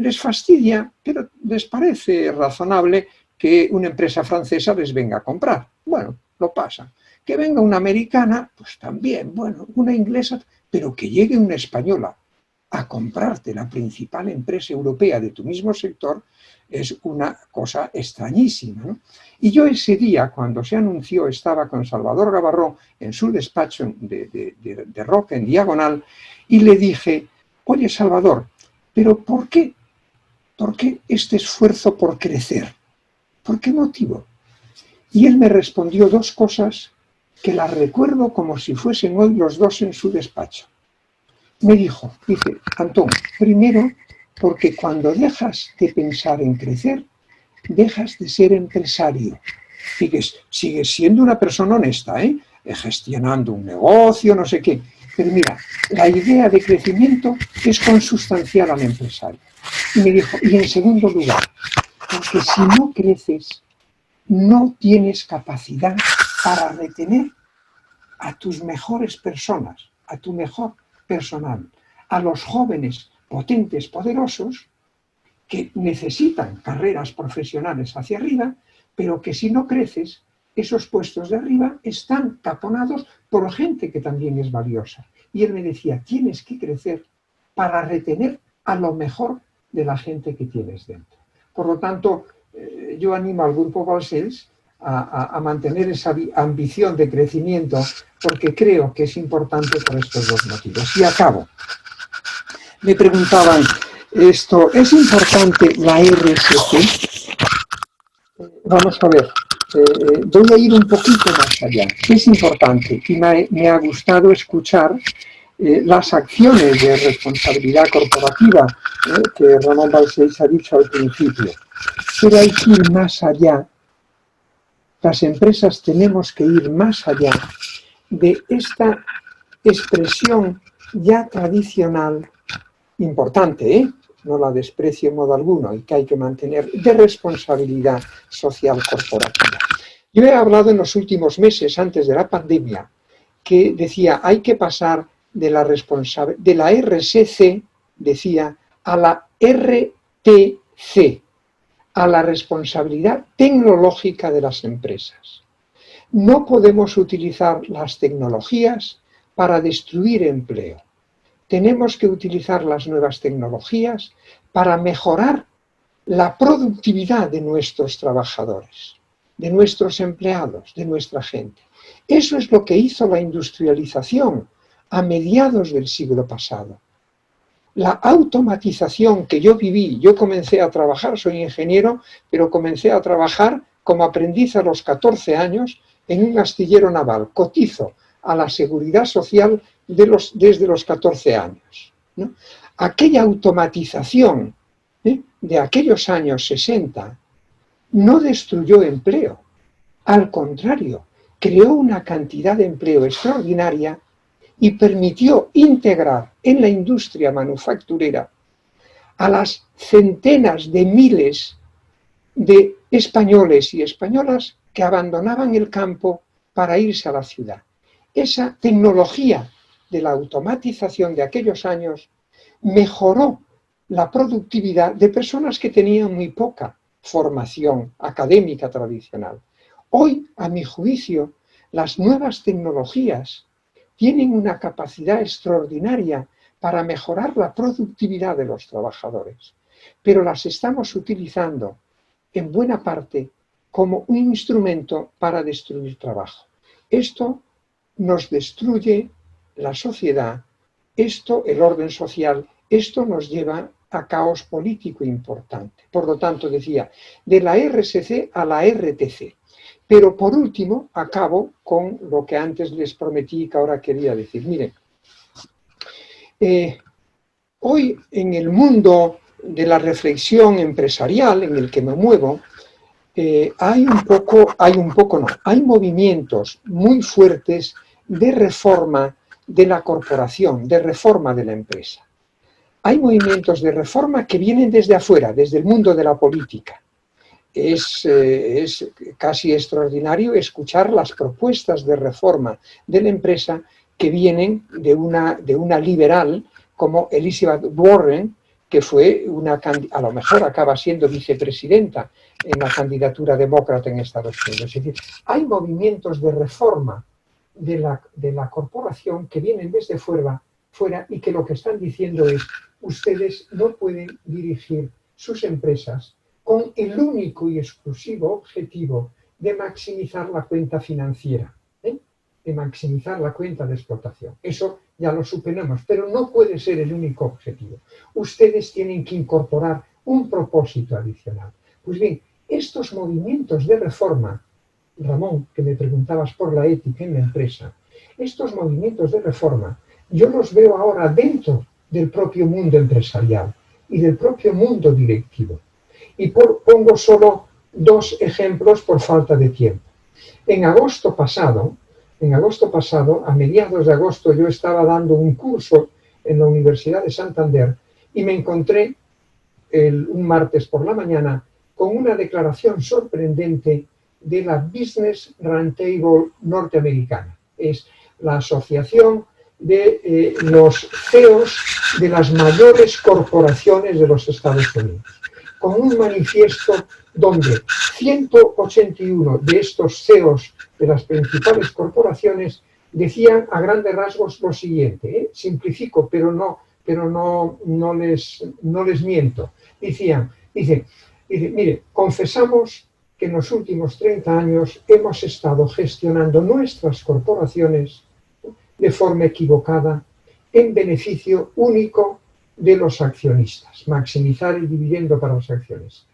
les fastidia, pero les parece razonable que una empresa francesa les venga a comprar. Bueno, lo pasa. Que venga una americana, pues también, bueno, una inglesa, pero que llegue una española a comprarte la principal empresa europea de tu mismo sector es una cosa extrañísima, ¿no? Y yo ese día, cuando se anunció, estaba con Salvador Gabarró en su despacho de Roca, en Diagonal, y le dije, oye Salvador, ¿pero por qué? ¿Por qué este esfuerzo por crecer? ¿Por qué motivo? Y él me respondió 2 cosas que las recuerdo como si fuesen hoy los 2 en su despacho. Me dice, Antón, primero, porque cuando dejas de pensar en crecer, dejas de ser empresario. Sigues siendo una persona honesta, gestionando un negocio, no sé qué. Pero mira, la idea de crecimiento es consustancial al empresario. Y me dijo, y en segundo lugar, porque si no creces, no tienes capacidad para retener a tus mejores personas, a tu mejor personal, a los jóvenes potentes, poderosos, que necesitan carreras profesionales hacia arriba, pero que si no creces, esos puestos de arriba están taponados por gente que también es valiosa. Y él me decía, tienes que crecer para retener a lo mejor de la gente que tienes dentro. Por lo tanto, yo animo al Grupo Balcells a mantener esa ambición de crecimiento, porque creo que es importante por estos 2 motivos. Y acabo. Me preguntaban, Esto es importante, la RSC. Vamos a ver, voy a ir un poquito más allá. Es importante y me ha gustado escuchar las acciones de responsabilidad corporativa que Ramón Balcells ha dicho al principio. Pero hay que ir más allá. Las empresas tenemos que ir más allá de esta expresión ya tradicional, importante, no la desprecio en modo alguno y que hay que mantener, de responsabilidad social corporativa. Yo he hablado en los últimos meses, antes de la pandemia, que decía, hay que pasar de la RSC, decía, a la RTC, a la responsabilidad tecnológica de las empresas. No podemos utilizar las tecnologías para destruir empleo. Tenemos que utilizar las nuevas tecnologías para mejorar la productividad de nuestros trabajadores, de nuestros empleados, de nuestra gente. Eso es lo que hizo la industrialización a mediados del siglo pasado. La automatización que yo viví, yo comencé a trabajar, soy ingeniero, pero comencé a trabajar como aprendiz a los 14 años en un astillero naval. Cotizo a la seguridad social desde los 14 años, ¿no? Aquella automatización de aquellos años 60 no destruyó empleo, al contrario, creó una cantidad de empleo extraordinaria y permitió integrar en la industria manufacturera a las centenas de miles de españoles y españolas que abandonaban el campo para irse a la ciudad. Esa tecnología de la automatización de aquellos años mejoró la productividad de personas que tenían muy poca formación académica tradicional. Hoy, a mi juicio, las nuevas tecnologías tienen una capacidad extraordinaria para mejorar la productividad de los trabajadores, pero las estamos utilizando en buena parte como un instrumento para destruir trabajo. Esto nos destruye la sociedad, esto, el orden social, esto nos lleva a caos político importante. Por lo tanto, decía, de la RSC a la RTC. Pero por último, acabo con lo que antes les prometí que ahora quería decir. Miren, hoy en el mundo de la reflexión empresarial en el que me muevo, hay movimientos muy fuertes de reforma de la corporación, de reforma de la empresa. Hay movimientos de reforma que vienen desde afuera, desde el mundo de la política. Es casi extraordinario escuchar las propuestas de reforma de la empresa que vienen de una liberal como Elizabeth Warren, que fue a lo mejor acaba siendo vicepresidenta en la candidatura demócrata en Estados Unidos. Es decir, hay movimientos de reforma de la corporación que vienen desde fuera y que lo que están diciendo es: ustedes no pueden dirigir sus empresas con el único y exclusivo objetivo de maximizar la cuenta financiera, de maximizar la cuenta de explotación. Eso ya lo superamos, pero no puede ser el único objetivo. Ustedes tienen que incorporar un propósito adicional. Pues bien, estos movimientos de reforma, Ramón, que me preguntabas por la ética en la empresa, estos movimientos de reforma, yo los veo ahora dentro del propio mundo empresarial y del propio mundo directivo. Y pongo solo dos ejemplos por falta de tiempo. En agosto pasado, a mediados de agosto, yo estaba dando un curso en la Universidad de Santander y me encontré un martes por la mañana con una declaración sorprendente de la Business Roundtable norteamericana. Es la asociación de los CEOs de las mayores corporaciones de los Estados Unidos, con un manifiesto donde 181 de estos CEOs de las principales corporaciones decían a grandes rasgos lo siguiente, simplifico, pero no les miento. Dicen, mire, confesamos que en los últimos 30 años hemos estado gestionando nuestras corporaciones de forma equivocada, en beneficio único de los accionistas, maximizar el dividendo para los accionistas.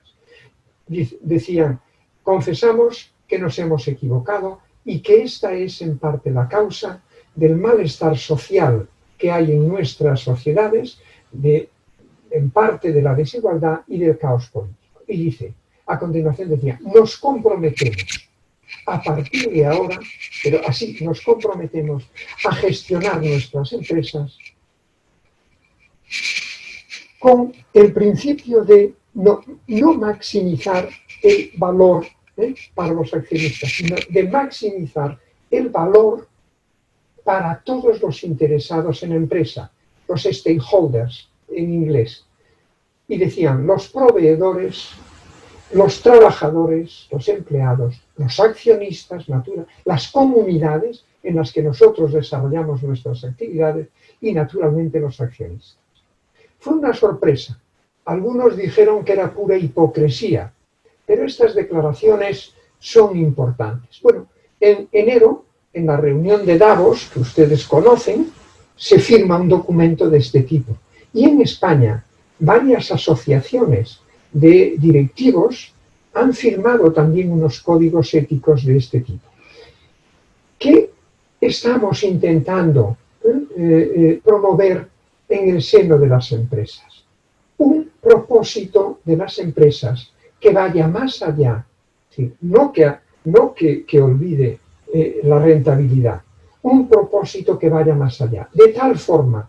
Decían, confesamos que nos hemos equivocado y que esta es en parte la causa del malestar social que hay en nuestras sociedades, en parte de la desigualdad y del caos político. Y dice, a continuación decía, nos comprometemos a partir de ahora, pero así nos comprometemos a gestionar nuestras empresas con el principio de no maximizar el valor para los accionistas, sino de maximizar el valor para todos los interesados en la empresa, los stakeholders en inglés. Y decían, los proveedores, los trabajadores, los empleados, los accionistas, las comunidades en las que nosotros desarrollamos nuestras actividades y naturalmente los accionistas. Fue una sorpresa. Algunos dijeron que era pura hipocresía, pero estas declaraciones son importantes. Bueno, en enero, en la reunión de Davos, que ustedes conocen, se firma un documento de este tipo. Y en España, varias asociaciones de directivos han firmado también unos códigos éticos de este tipo. ¿Qué estamos intentando promover en el seno de las empresas? Un propósito de las empresas que vaya más allá, ¿sí? no que olvide la rentabilidad, un propósito que vaya más allá, de tal forma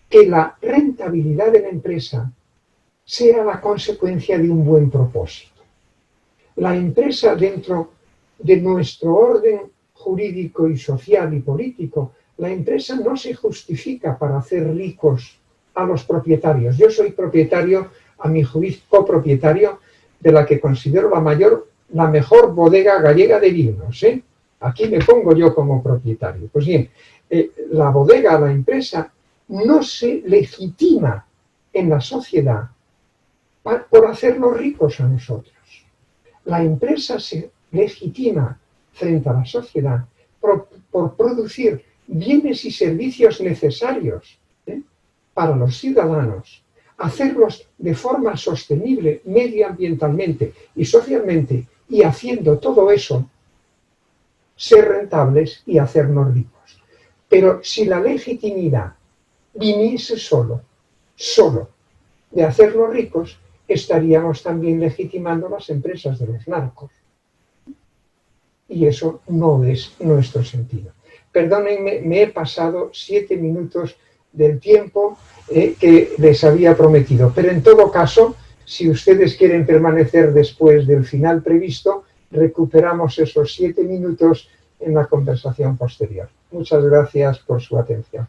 que la rentabilidad de la empresa sea la consecuencia de un buen propósito. La empresa, dentro de nuestro orden jurídico y social y político, la empresa no se justifica para hacer ricos a los propietarios. Yo soy propietario, a mi juicio, copropietario de la que considero la mejor bodega gallega de vinos. Aquí me pongo yo como propietario. Pues bien, la bodega, la empresa, no se legitima en la sociedad por hacernos ricos a nosotros. La empresa se legitima frente a la sociedad por producir bienes y servicios necesarios para los ciudadanos, hacerlos de forma sostenible medioambientalmente y socialmente, y haciendo todo eso, ser rentables y hacernos ricos. Pero si la legitimidad viniese solo de hacernos ricos, estaríamos también legitimando las empresas de los narcos. Y eso no es nuestro sentido. Perdónenme, me he pasado 7 minutos del tiempo que les había prometido. Pero en todo caso, si ustedes quieren permanecer después del final previsto, recuperamos esos 7 minutos en la conversación posterior. Muchas gracias por su atención.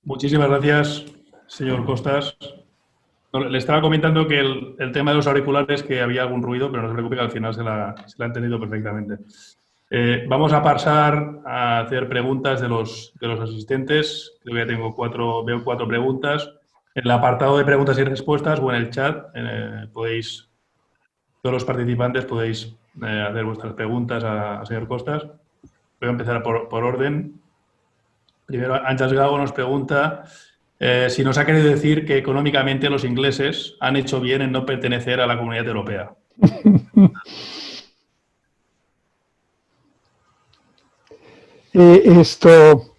Muchísimas gracias, señor Costas. Le estaba comentando que el tema de los auriculares, que había algún ruido, pero no se preocupe, que al final se la ha entendido perfectamente. Vamos a pasar a hacer preguntas de los asistentes. Creo que veo 4 preguntas. En el apartado de preguntas y respuestas o en el chat, todos los participantes podéis hacer vuestras preguntas al señor Costas. Voy a empezar por orden. Primero, Ángel Gago nos pregunta si nos ha querido decir que económicamente los ingleses han hecho bien en no pertenecer a la Comunidad Europea. Esto,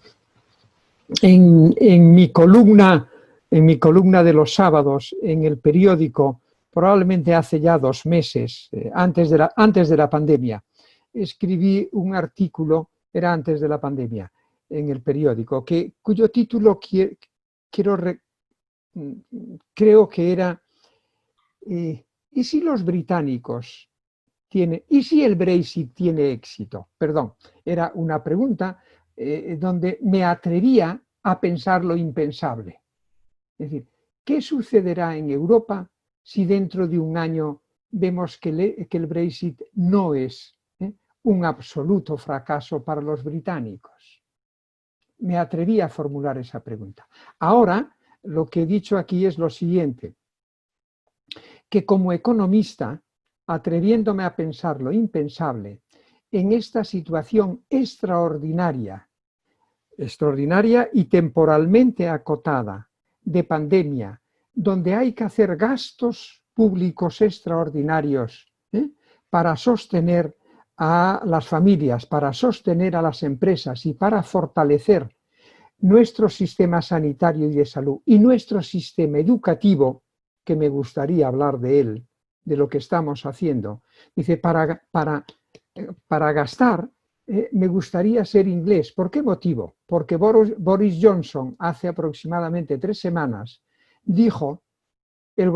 en mi columna de los sábados en el periódico, probablemente hace ya 2 meses, antes de la pandemia, escribí un artículo, era antes de la pandemia, en el periódico, cuyo título creo que era ¿y si los británicos ¿y si el Brexit tiene éxito? Perdón, era una pregunta donde me atrevía a pensar lo impensable. Es decir, ¿qué sucederá en Europa si dentro de un año vemos que el Brexit no es un absoluto fracaso para los británicos? Me atreví a formular esa pregunta. Ahora, lo que he dicho aquí es lo siguiente, que como economista, atreviéndome a pensar lo impensable, en esta situación extraordinaria extraordinaria y temporalmente acotada de pandemia, donde hay que hacer gastos públicos extraordinarios para sostener a las familias, para sostener a las empresas y para fortalecer nuestro sistema sanitario y de salud y nuestro sistema educativo, que me gustaría hablar de él, de lo que estamos haciendo. Dice, para gastar, me gustaría ser inglés. ¿Por qué motivo? Porque Boris Johnson hace aproximadamente 3 semanas dijo, mi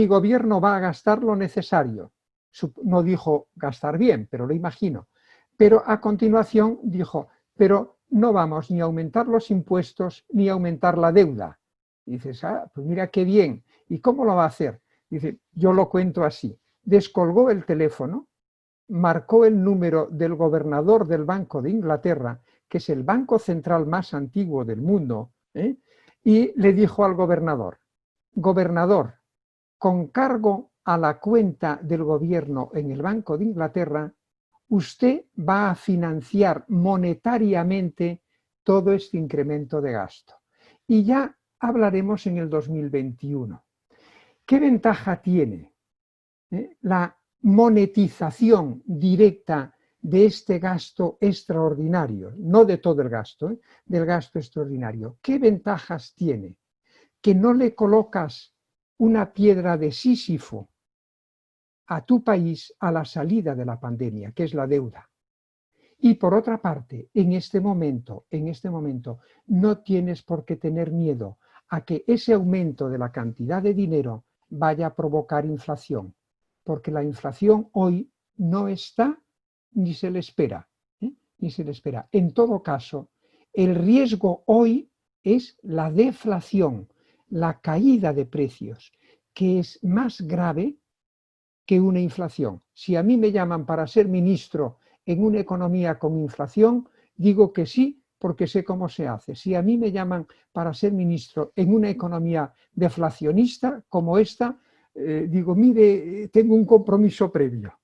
gobierno va a gastar lo necesario. No dijo gastar bien, pero lo imagino. Pero a continuación dijo, pero no vamos ni a aumentar los impuestos ni a aumentar la deuda. Y dices, pues mira qué bien. ¿Y cómo lo va a hacer? Dice, yo lo cuento así. Descolgó el teléfono, marcó el número del gobernador del Banco de Inglaterra, que es el banco central más antiguo del mundo, y le dijo al gobernador, gobernador, con cargo a la cuenta del gobierno en el Banco de Inglaterra, usted va a financiar monetariamente todo este incremento de gasto. Y ya hablaremos en el 2021. ¿Qué ventaja tiene la monetización directa de este gasto extraordinario? No de todo el gasto, del gasto extraordinario. ¿Qué ventajas tiene? Que no le colocas una piedra de Sísifo a tu país a la salida de la pandemia, que es la deuda. Y por otra parte, en este momento, no tienes por qué tener miedo a que ese aumento de la cantidad de dinero vaya a provocar inflación, porque la inflación hoy no está ni se le espera, ni se le espera. En todo caso, el riesgo hoy es la deflación, la caída de precios, que es más grave que una inflación. Si a mí me llaman para ser ministro en una economía con inflación, digo que sí, porque sé cómo se hace. Si a mí me llaman para ser ministro en una economía deflacionista como esta, digo, mire, tengo un compromiso previo.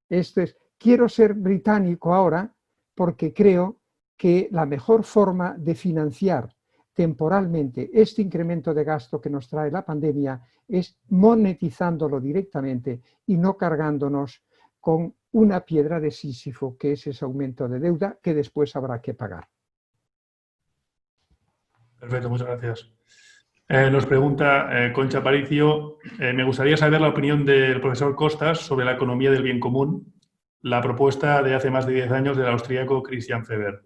Esto es, quiero ser británico ahora porque creo que la mejor forma de financiar temporalmente este incremento de gasto que nos trae la pandemia es monetizándolo directamente y no cargándonos con una piedra de Sísifo, que es ese aumento de deuda que después habrá que pagar. Perfecto, muchas gracias. Nos pregunta Concha Aparicio, me gustaría saber la opinión del profesor Costas sobre la economía del bien común, la propuesta de hace más de 10 años del austríaco Christian Feber.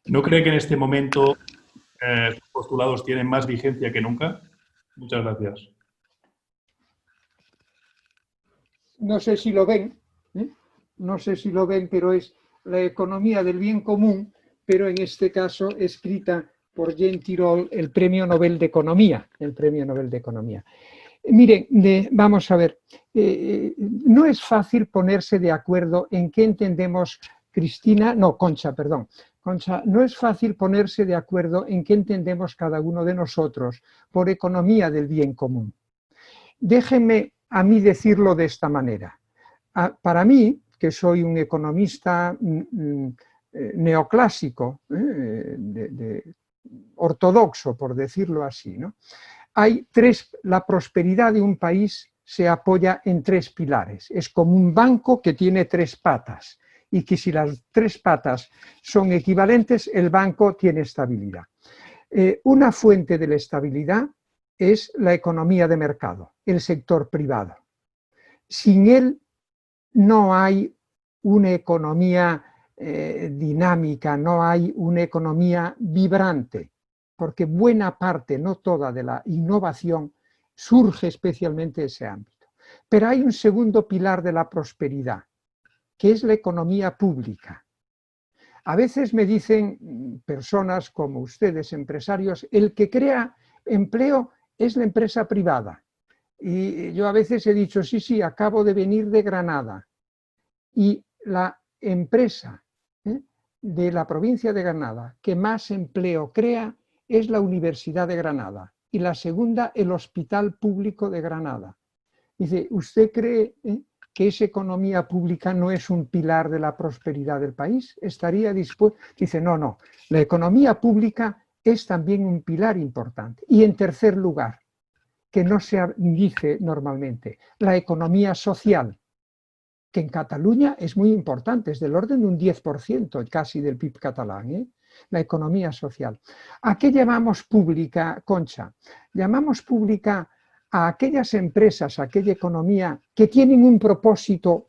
¿No cree que en este momento sus postulados tienen más vigencia que nunca? Muchas gracias. No sé si lo ven, no sé si lo ven, pero es la economía del bien común, pero en este caso escrita por Jean Tirole, el Premio Nobel de Economía, Miren, vamos a ver, no es fácil ponerse de acuerdo en qué entendemos, Concha, no es fácil ponerse de acuerdo en qué entendemos cada uno de nosotros por economía del bien común. Déjenme a mí decirlo de esta manera. Para mí, que soy un economista neoclásico, ortodoxo, por decirlo así, ¿no? La prosperidad de un país se apoya en 3 pilares. Es como un banco que tiene 3 patas y que si las 3 patas son equivalentes, el banco tiene estabilidad. Una fuente de la estabilidad es la economía de mercado, el sector privado. Sin él no hay una economía dinámica, no hay una economía vibrante, porque buena parte, no toda, de la innovación surge especialmente de ese ámbito. Pero hay un segundo pilar de la prosperidad, que es la economía pública. A veces me dicen personas como ustedes, empresarios, el que crea empleo es la empresa privada. Y yo a veces he dicho, sí, acabo de venir de Granada. Y la empresa de la provincia de Granada que más empleo crea es la Universidad de Granada. Y la segunda, el Hospital Público de Granada. Dice, ¿usted cree que esa economía pública no es un pilar de la prosperidad del país? ¿Estaría dispuesto? Dice, no, la economía pública es también un pilar importante. Y en tercer lugar, que no se dice normalmente, la economía social, que en Cataluña es muy importante, es del orden de un 10% casi del PIB catalán, ¿eh? La economía social. ¿A qué llamamos pública, Concha? Llamamos pública a aquellas empresas, a aquella economía que tienen un propósito,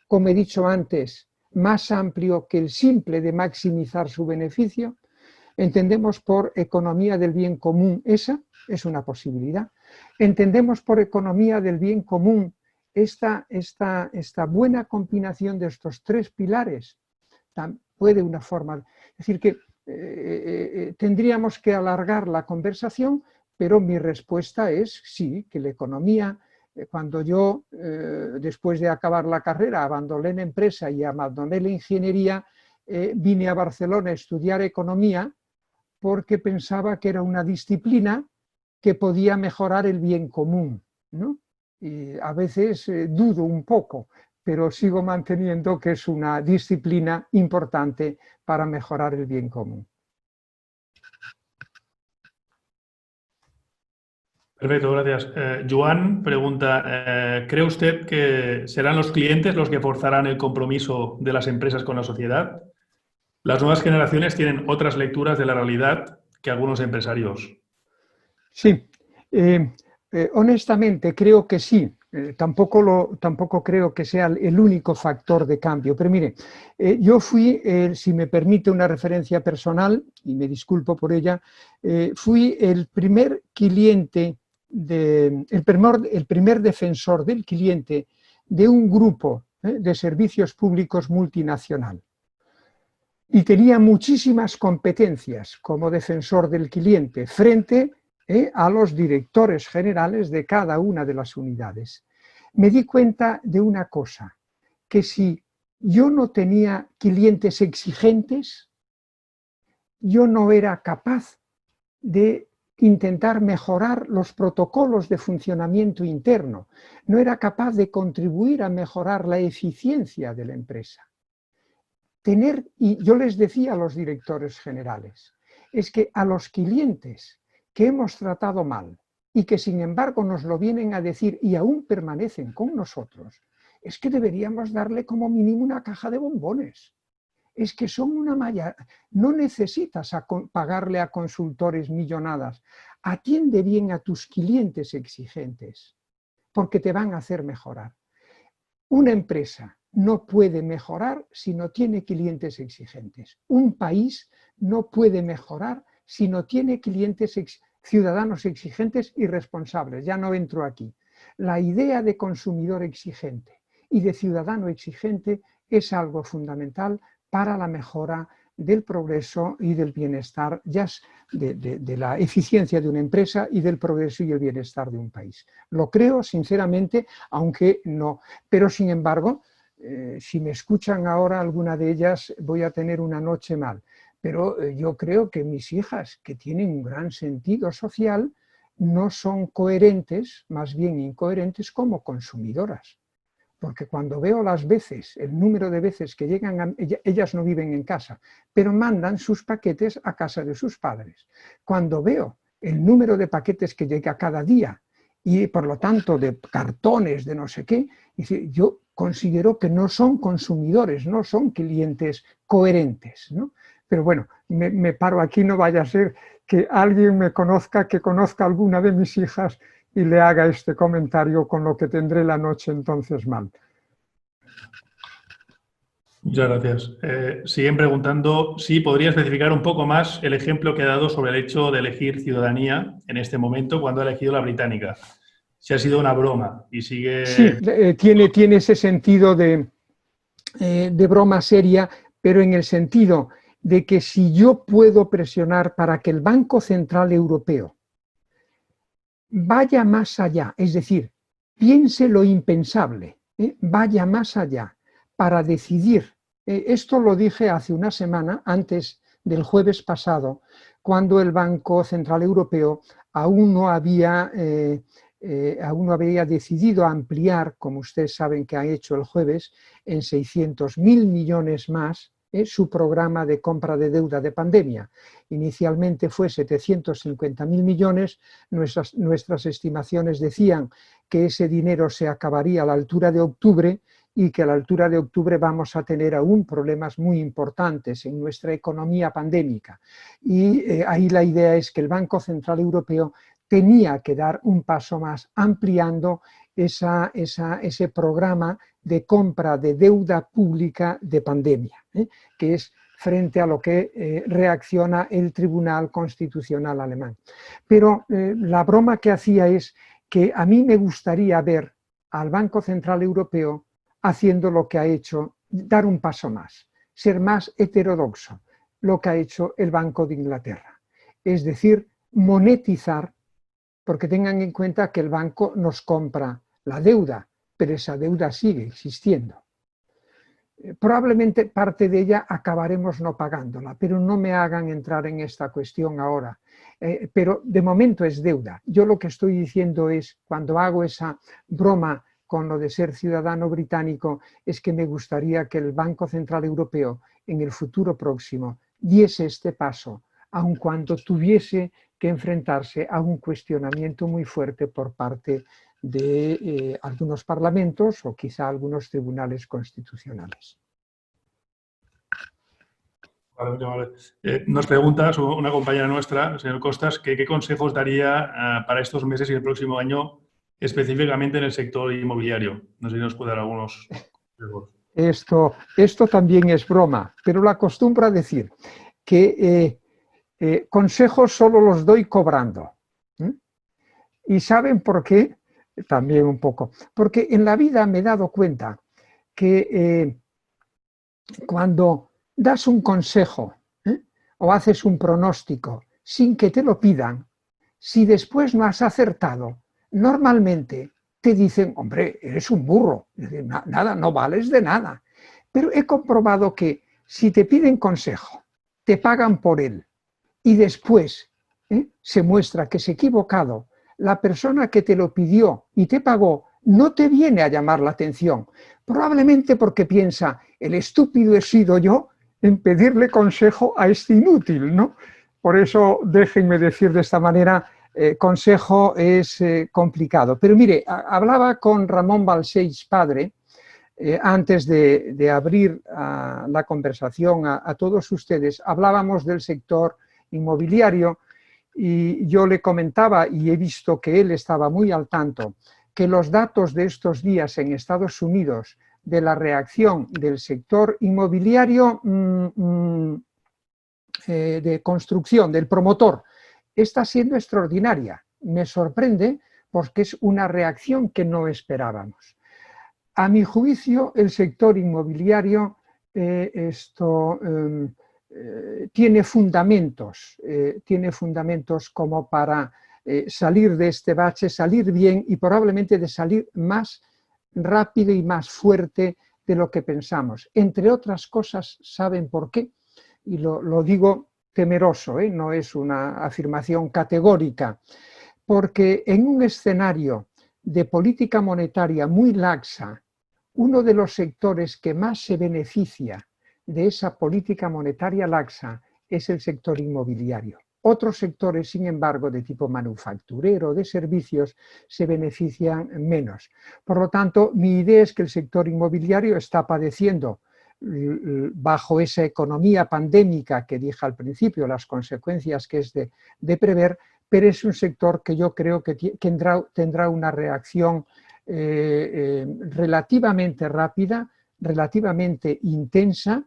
como he dicho antes, más amplio que el simple de maximizar su beneficio. Entendemos por economía del bien común, esa es una posibilidad. Entendemos por economía del bien común esta buena combinación de estos tres pilares. Puede una forma, es decir, que tendríamos que alargar la conversación, pero mi respuesta es sí, que la economía, cuando yo, después de acabar la carrera, abandoné la empresa y abandoné la ingeniería, vine a Barcelona a estudiar economía porque pensaba que era una disciplina que podía mejorar el bien común, ¿no? Y a veces dudo un poco, pero sigo manteniendo que es una disciplina importante para mejorar el bien común. Perfecto, gracias. Joan pregunta, ¿cree usted que serán los clientes los que forzarán el compromiso de las empresas con la sociedad? Las nuevas generaciones tienen otras lecturas de la realidad que algunos empresarios. Sí, honestamente creo que sí. Tampoco creo que sea el único factor de cambio. Pero mire, yo fui, si me permite una referencia personal, y me disculpo por ella, fui el primer cliente, el primer defensor del cliente de un grupo de servicios públicos multinacional. Y tenía muchísimas competencias como defensor del cliente frente a los directores generales de cada una de las unidades. Me di cuenta de una cosa, que si yo no tenía clientes exigentes, yo no era capaz de intentar mejorar los protocolos de funcionamiento interno, no era capaz de contribuir a mejorar la eficiencia de la empresa. Y yo les decía a los directores generales, es que a los clientes que hemos tratado mal y que sin embargo nos lo vienen a decir y aún permanecen con nosotros, es que deberíamos darle como mínimo una caja de bombones. Es que son una malla, no necesitas pagarle a consultores millonadas, atiende bien a tus clientes exigentes, porque te van a hacer mejorar. Una empresa no puede mejorar si no tiene clientes exigentes. Un país no puede mejorar si no tiene ciudadanos exigentes y responsables. Ya no entro aquí. La idea de consumidor exigente y de ciudadano exigente es algo fundamental para la mejora del progreso y del bienestar, ya de la eficiencia de una empresa y del progreso y el bienestar de un país. Lo creo sinceramente, aunque no. Pero sin embargo, si me escuchan ahora alguna de ellas, voy a tener una noche mal. Pero yo creo que mis hijas, que tienen un gran sentido social, no son coherentes, más bien incoherentes como consumidoras. Porque cuando veo las veces, el número de veces que llegan, ellas no viven en casa, pero mandan sus paquetes a casa de sus padres. Cuando veo el número de paquetes que llega cada día y por lo tanto de cartones, de no sé qué, yo considero que no son consumidores, no son clientes coherentes, ¿no? Pero bueno, me paro aquí, no vaya a ser que alguien me conozca, que conozca a alguna de mis hijas y le haga este comentario, con lo que tendré la noche entonces mal. Muchas gracias. Siguen preguntando si podría especificar un poco más el ejemplo que ha dado sobre el hecho de elegir ciudadanía en este momento cuando ha elegido la británica. Si ha sido una broma y sigue... Sí, tiene ese sentido de broma seria, pero en el sentido de que si yo puedo presionar para que el Banco Central Europeo vaya más allá, es decir, piense lo impensable, vaya más allá para decidir. Esto lo dije hace una semana, antes del jueves pasado, cuando el Banco Central Europeo aún no había aún no había decidido ampliar, como ustedes saben que ha hecho el jueves, en 600.000 millones más su programa de compra de deuda de pandemia. Inicialmente fue 750.000 millones, nuestras estimaciones decían que ese dinero se acabaría a la altura de octubre y que a la altura de octubre vamos a tener aún problemas muy importantes en nuestra economía pandémica. Y ahí la idea es que el Banco Central Europeo tenía que dar un paso más ampliando ese programa de compra de deuda pública de pandemia, que es frente a lo que reacciona el Tribunal Constitucional alemán. Pero la broma que hacía es que a mí me gustaría ver al Banco Central Europeo haciendo lo que ha hecho, dar un paso más, ser más heterodoxo, lo que ha hecho el Banco de Inglaterra. Es decir, monetizar, porque tengan en cuenta que el banco nos compra la deuda, pero esa deuda sigue existiendo. Probablemente parte de ella acabaremos no pagándola, pero no me hagan entrar en esta cuestión ahora. Pero de momento es deuda. Yo lo que estoy diciendo es, cuando hago esa broma con lo de ser ciudadano británico, es que me gustaría que el Banco Central Europeo en el futuro próximo diese este paso, aun cuando tuviese que enfrentarse a un cuestionamiento muy fuerte por parte de algunos parlamentos o quizá algunos tribunales constitucionales. Vale. Nos pregunta una compañera nuestra, el señor Costas, que qué consejos daría para estos meses y el próximo año, específicamente en el sector inmobiliario. No sé si nos puede dar algunos consejos. Esto también es broma, pero lo acostumbro a decir que consejos solo los doy cobrando. ¿Y saben por qué? También un poco. Porque en la vida me he dado cuenta que cuando das un consejo o haces un pronóstico sin que te lo pidan, si después no has acertado, normalmente te dicen, hombre, eres un burro, nada, no vales de nada. Pero he comprobado que si te piden consejo, te pagan por él y después se muestra que es equivocado, la persona que te lo pidió y te pagó no te viene a llamar la atención, probablemente porque piensa, el estúpido he sido yo en pedirle consejo a este inútil, ¿no? Por eso déjenme decir de esta manera, consejo es complicado. Pero mire, hablaba con Ramón Balcells padre, antes de abrir la conversación a todos ustedes, hablábamos del sector inmobiliario y yo le comentaba, y he visto que él estaba muy al tanto, que los datos de estos días en Estados Unidos de la reacción del sector inmobiliario de construcción, del promotor, está siendo extraordinaria. Me sorprende porque es una reacción que no esperábamos. A mi juicio, el sector inmobiliario tiene fundamentos como para salir de este bache, salir bien y probablemente de salir más rápido y más fuerte de lo que pensamos. Entre otras cosas, ¿saben por qué? Y lo digo temeroso, no es una afirmación categórica, porque en un escenario de política monetaria muy laxa, uno de los sectores que más se beneficia de esa política monetaria laxa es el sector inmobiliario. Otros sectores, sin embargo, de tipo manufacturero, de servicios, se benefician menos. Por lo tanto, mi idea es que el sector inmobiliario está padeciendo bajo esa economía pandémica que dije al principio, las consecuencias que es de prever, pero es un sector que yo creo que tendrá una reacción relativamente rápida, relativamente intensa.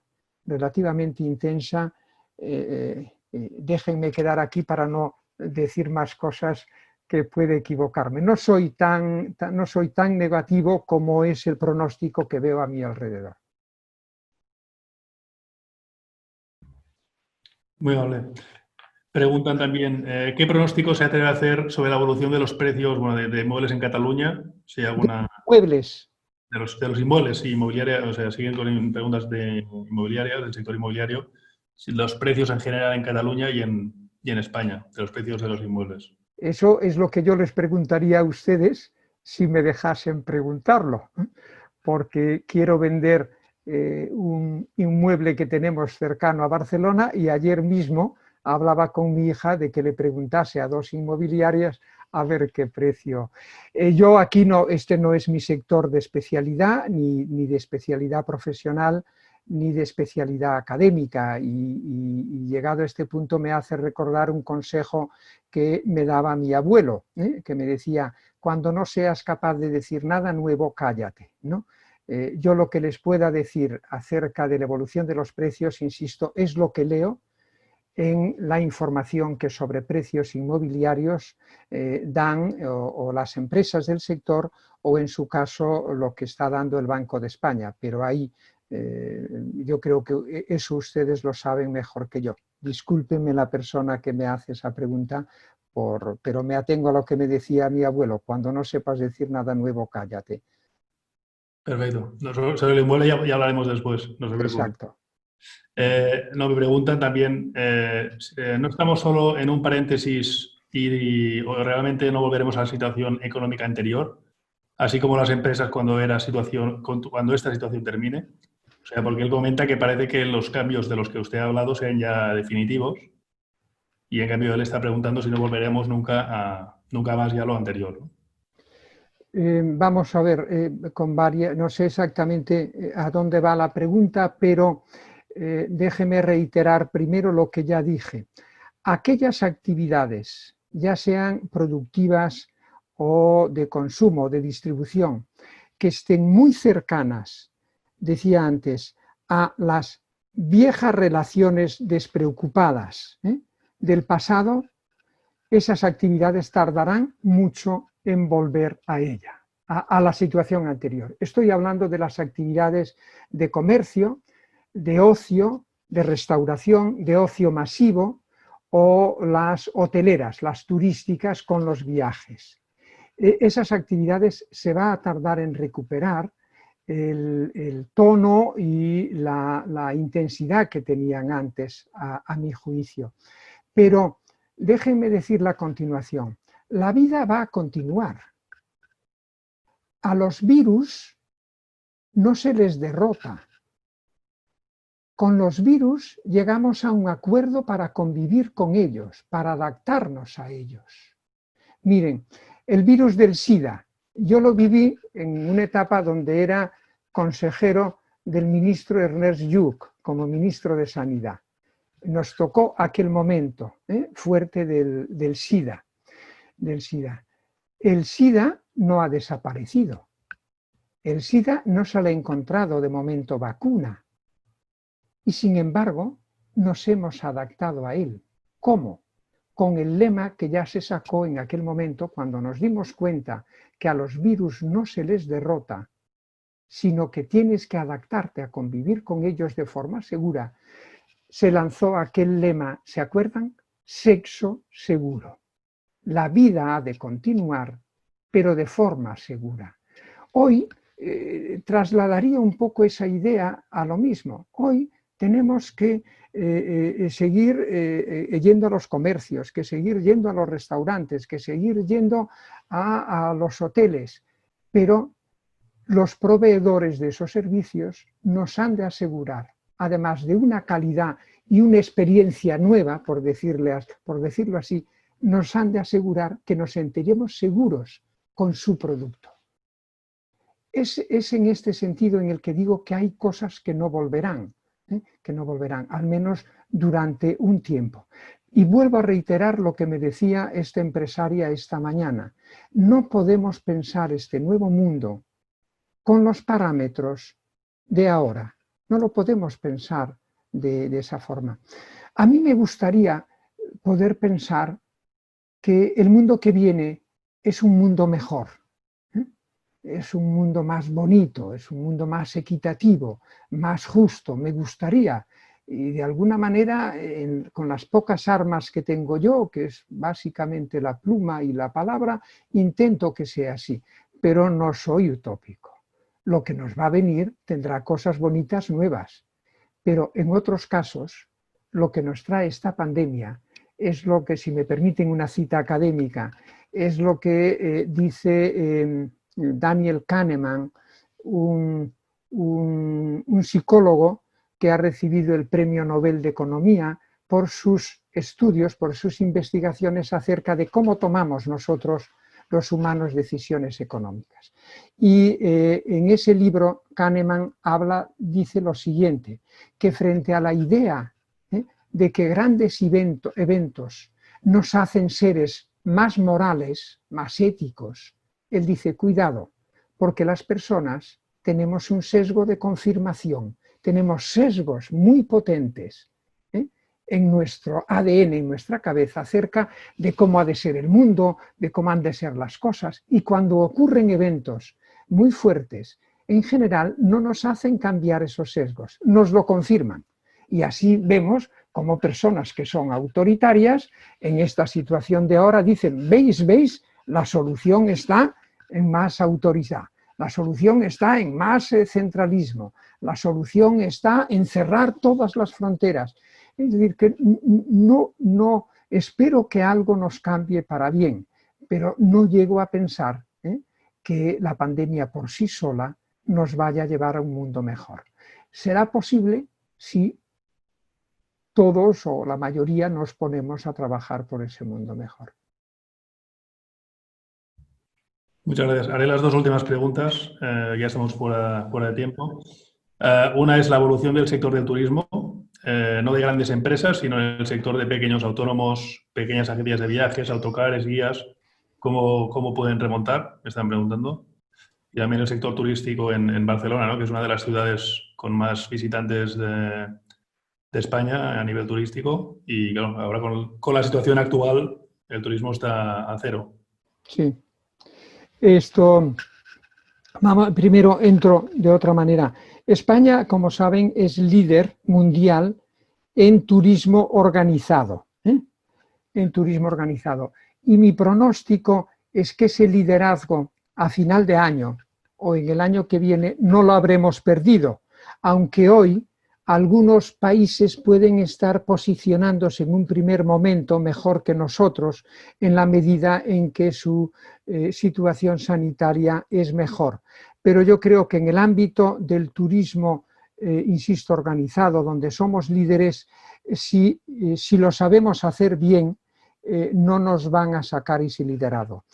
Déjenme quedar aquí para no decir más cosas que puede equivocarme. No soy tan negativo como es el pronóstico que veo a mi alrededor. Muy amable. Preguntan también, ¿qué pronóstico se atreve a hacer sobre la evolución de los precios de inmuebles en Cataluña? Si hay alguna... ¿Muebles? De los inmuebles, sí, inmobiliaria, o sea, siguen con preguntas de inmobiliaria, del sector inmobiliario, los precios en general en Cataluña y en España, de los precios de los inmuebles. Eso es lo que yo les preguntaría a ustedes si me dejasen preguntarlo, porque quiero vender un inmueble que tenemos cercano a Barcelona y ayer mismo hablaba con mi hija de que le preguntase a 2 inmobiliarias a ver qué precio. Yo aquí no, este no es mi sector de especialidad, ni de especialidad profesional, ni de especialidad académica, y llegado a este punto me hace recordar un consejo que me daba mi abuelo, que me decía: cuando no seas capaz de decir nada nuevo, cállate, ¿no? Yo lo que les pueda decir acerca de la evolución de los precios, insisto, es lo que leo en la información que sobre precios inmobiliarios dan o las empresas del sector, o en su caso lo que está dando el Banco de España, pero ahí yo creo que eso ustedes lo saben mejor que yo. Discúlpenme la persona que me hace esa pregunta, pero me atengo a lo que me decía mi abuelo: cuando no sepas decir nada nuevo, cállate. Perfecto. Sobre el inmueble ya hablaremos después, no se preocupe. Exacto. No, me preguntan también, ¿no estamos solo en un paréntesis o realmente no volveremos a la situación económica anterior? Así como las empresas cuando esta situación termine. O sea, porque él comenta que parece que los cambios de los que usted ha hablado sean ya definitivos, y en cambio él está preguntando si no volveremos nunca más ya a lo anterior, ¿no? Vamos a ver, no sé exactamente a dónde va la pregunta, pero déjeme reiterar primero lo que ya dije. Aquellas actividades, ya sean productivas o de consumo, de distribución, que estén muy cercanas, decía antes, a las viejas relaciones despreocupadas del pasado, esas actividades tardarán mucho en volver a ella, a la situación anterior. Estoy hablando de las actividades de comercio, de ocio, de restauración, de ocio masivo, o las hoteleras, las turísticas con los viajes. Esas actividades se va a tardar en recuperar el tono y la intensidad que tenían antes, a mi juicio. Pero déjenme decirle a continuación, la vida va a continuar. A los virus no se les derrota. Con los virus llegamos a un acuerdo para convivir con ellos, para adaptarnos a ellos. Miren, el virus del SIDA, yo lo viví en una etapa donde era consejero del ministro Ernest Lluch, como ministro de Sanidad. Nos tocó aquel momento fuerte del SIDA. El SIDA no ha desaparecido. El SIDA no se le ha encontrado de momento vacuna. Y sin embargo, nos hemos adaptado a él. ¿Cómo? Con el lema que ya se sacó en aquel momento, cuando nos dimos cuenta que a los virus no se les derrota, sino que tienes que adaptarte a convivir con ellos de forma segura. Se lanzó aquel lema, ¿se acuerdan? Sexo seguro. La vida ha de continuar, pero de forma segura. Hoy trasladaría un poco esa idea a lo mismo. Hoy tenemos que seguir yendo a los comercios, que seguir yendo a los restaurantes, que seguir yendo a los hoteles, pero los proveedores de esos servicios nos han de asegurar, además de una calidad y una experiencia nueva, por decirlo así, nos han de asegurar que nos sentiremos seguros con su producto. Es en este sentido en el que digo que hay cosas que no volverán, al menos durante un tiempo. Y vuelvo a reiterar lo que me decía esta empresaria esta mañana. No podemos pensar este nuevo mundo con los parámetros de ahora. No lo podemos pensar de esa forma. A mí me gustaría poder pensar que el mundo que viene es un mundo mejor, es un mundo más bonito, es un mundo más equitativo, más justo. Me gustaría, y de alguna manera, con las pocas armas que tengo yo, que es básicamente la pluma y la palabra, intento que sea así, pero no soy utópico. Lo que nos va a venir tendrá cosas bonitas nuevas, pero en otros casos lo que nos trae esta pandemia es lo que, si me permiten una cita académica, es lo que dice Daniel Kahneman, un psicólogo que ha recibido el Premio Nobel de Economía por sus estudios, por sus investigaciones acerca de cómo tomamos nosotros los humanos decisiones económicas. Y en ese libro Kahneman dice lo siguiente, que frente a la idea de que grandes eventos nos hacen seres más morales, más éticos, él dice, cuidado, porque las personas tenemos un sesgo de confirmación, tenemos sesgos muy potentes en nuestro ADN, en nuestra cabeza, acerca de cómo ha de ser el mundo, de cómo han de ser las cosas. Y cuando ocurren eventos muy fuertes, en general no nos hacen cambiar esos sesgos, nos lo confirman. Y así vemos como personas que son autoritarias, en esta situación de ahora dicen, ¿veis? La solución está en más autoridad, la solución está en más centralismo, la solución está en cerrar todas las fronteras. Es decir, que no espero que algo nos cambie para bien, pero no llego a pensar que la pandemia por sí sola nos vaya a llevar a un mundo mejor. Será posible si todos o la mayoría nos ponemos a trabajar por ese mundo mejor. Muchas gracias. Haré las dos últimas preguntas, ya estamos fuera de tiempo. Una es la evolución del sector del turismo, no de grandes empresas, sino en el sector de pequeños autónomos, pequeñas agencias de viajes, autocares, guías. ¿Cómo pueden remontar? Me están preguntando. Y también el sector turístico en Barcelona, ¿no? Que es una de las ciudades con más visitantes de España a nivel turístico. Y claro, ahora con la situación actual, el turismo está a cero. Sí. Primero entro de otra manera. España, como saben, es líder mundial en turismo organizado. En turismo organizado. Y mi pronóstico es que ese liderazgo a final de año o en el año que viene no lo habremos perdido, aunque hoy algunos países pueden estar posicionándose en un primer momento mejor que nosotros en la medida en que su situación sanitaria es mejor. Pero yo creo que en el ámbito del turismo, insisto, organizado, donde somos líderes, si lo sabemos hacer bien, no nos van a sacar ese liderado.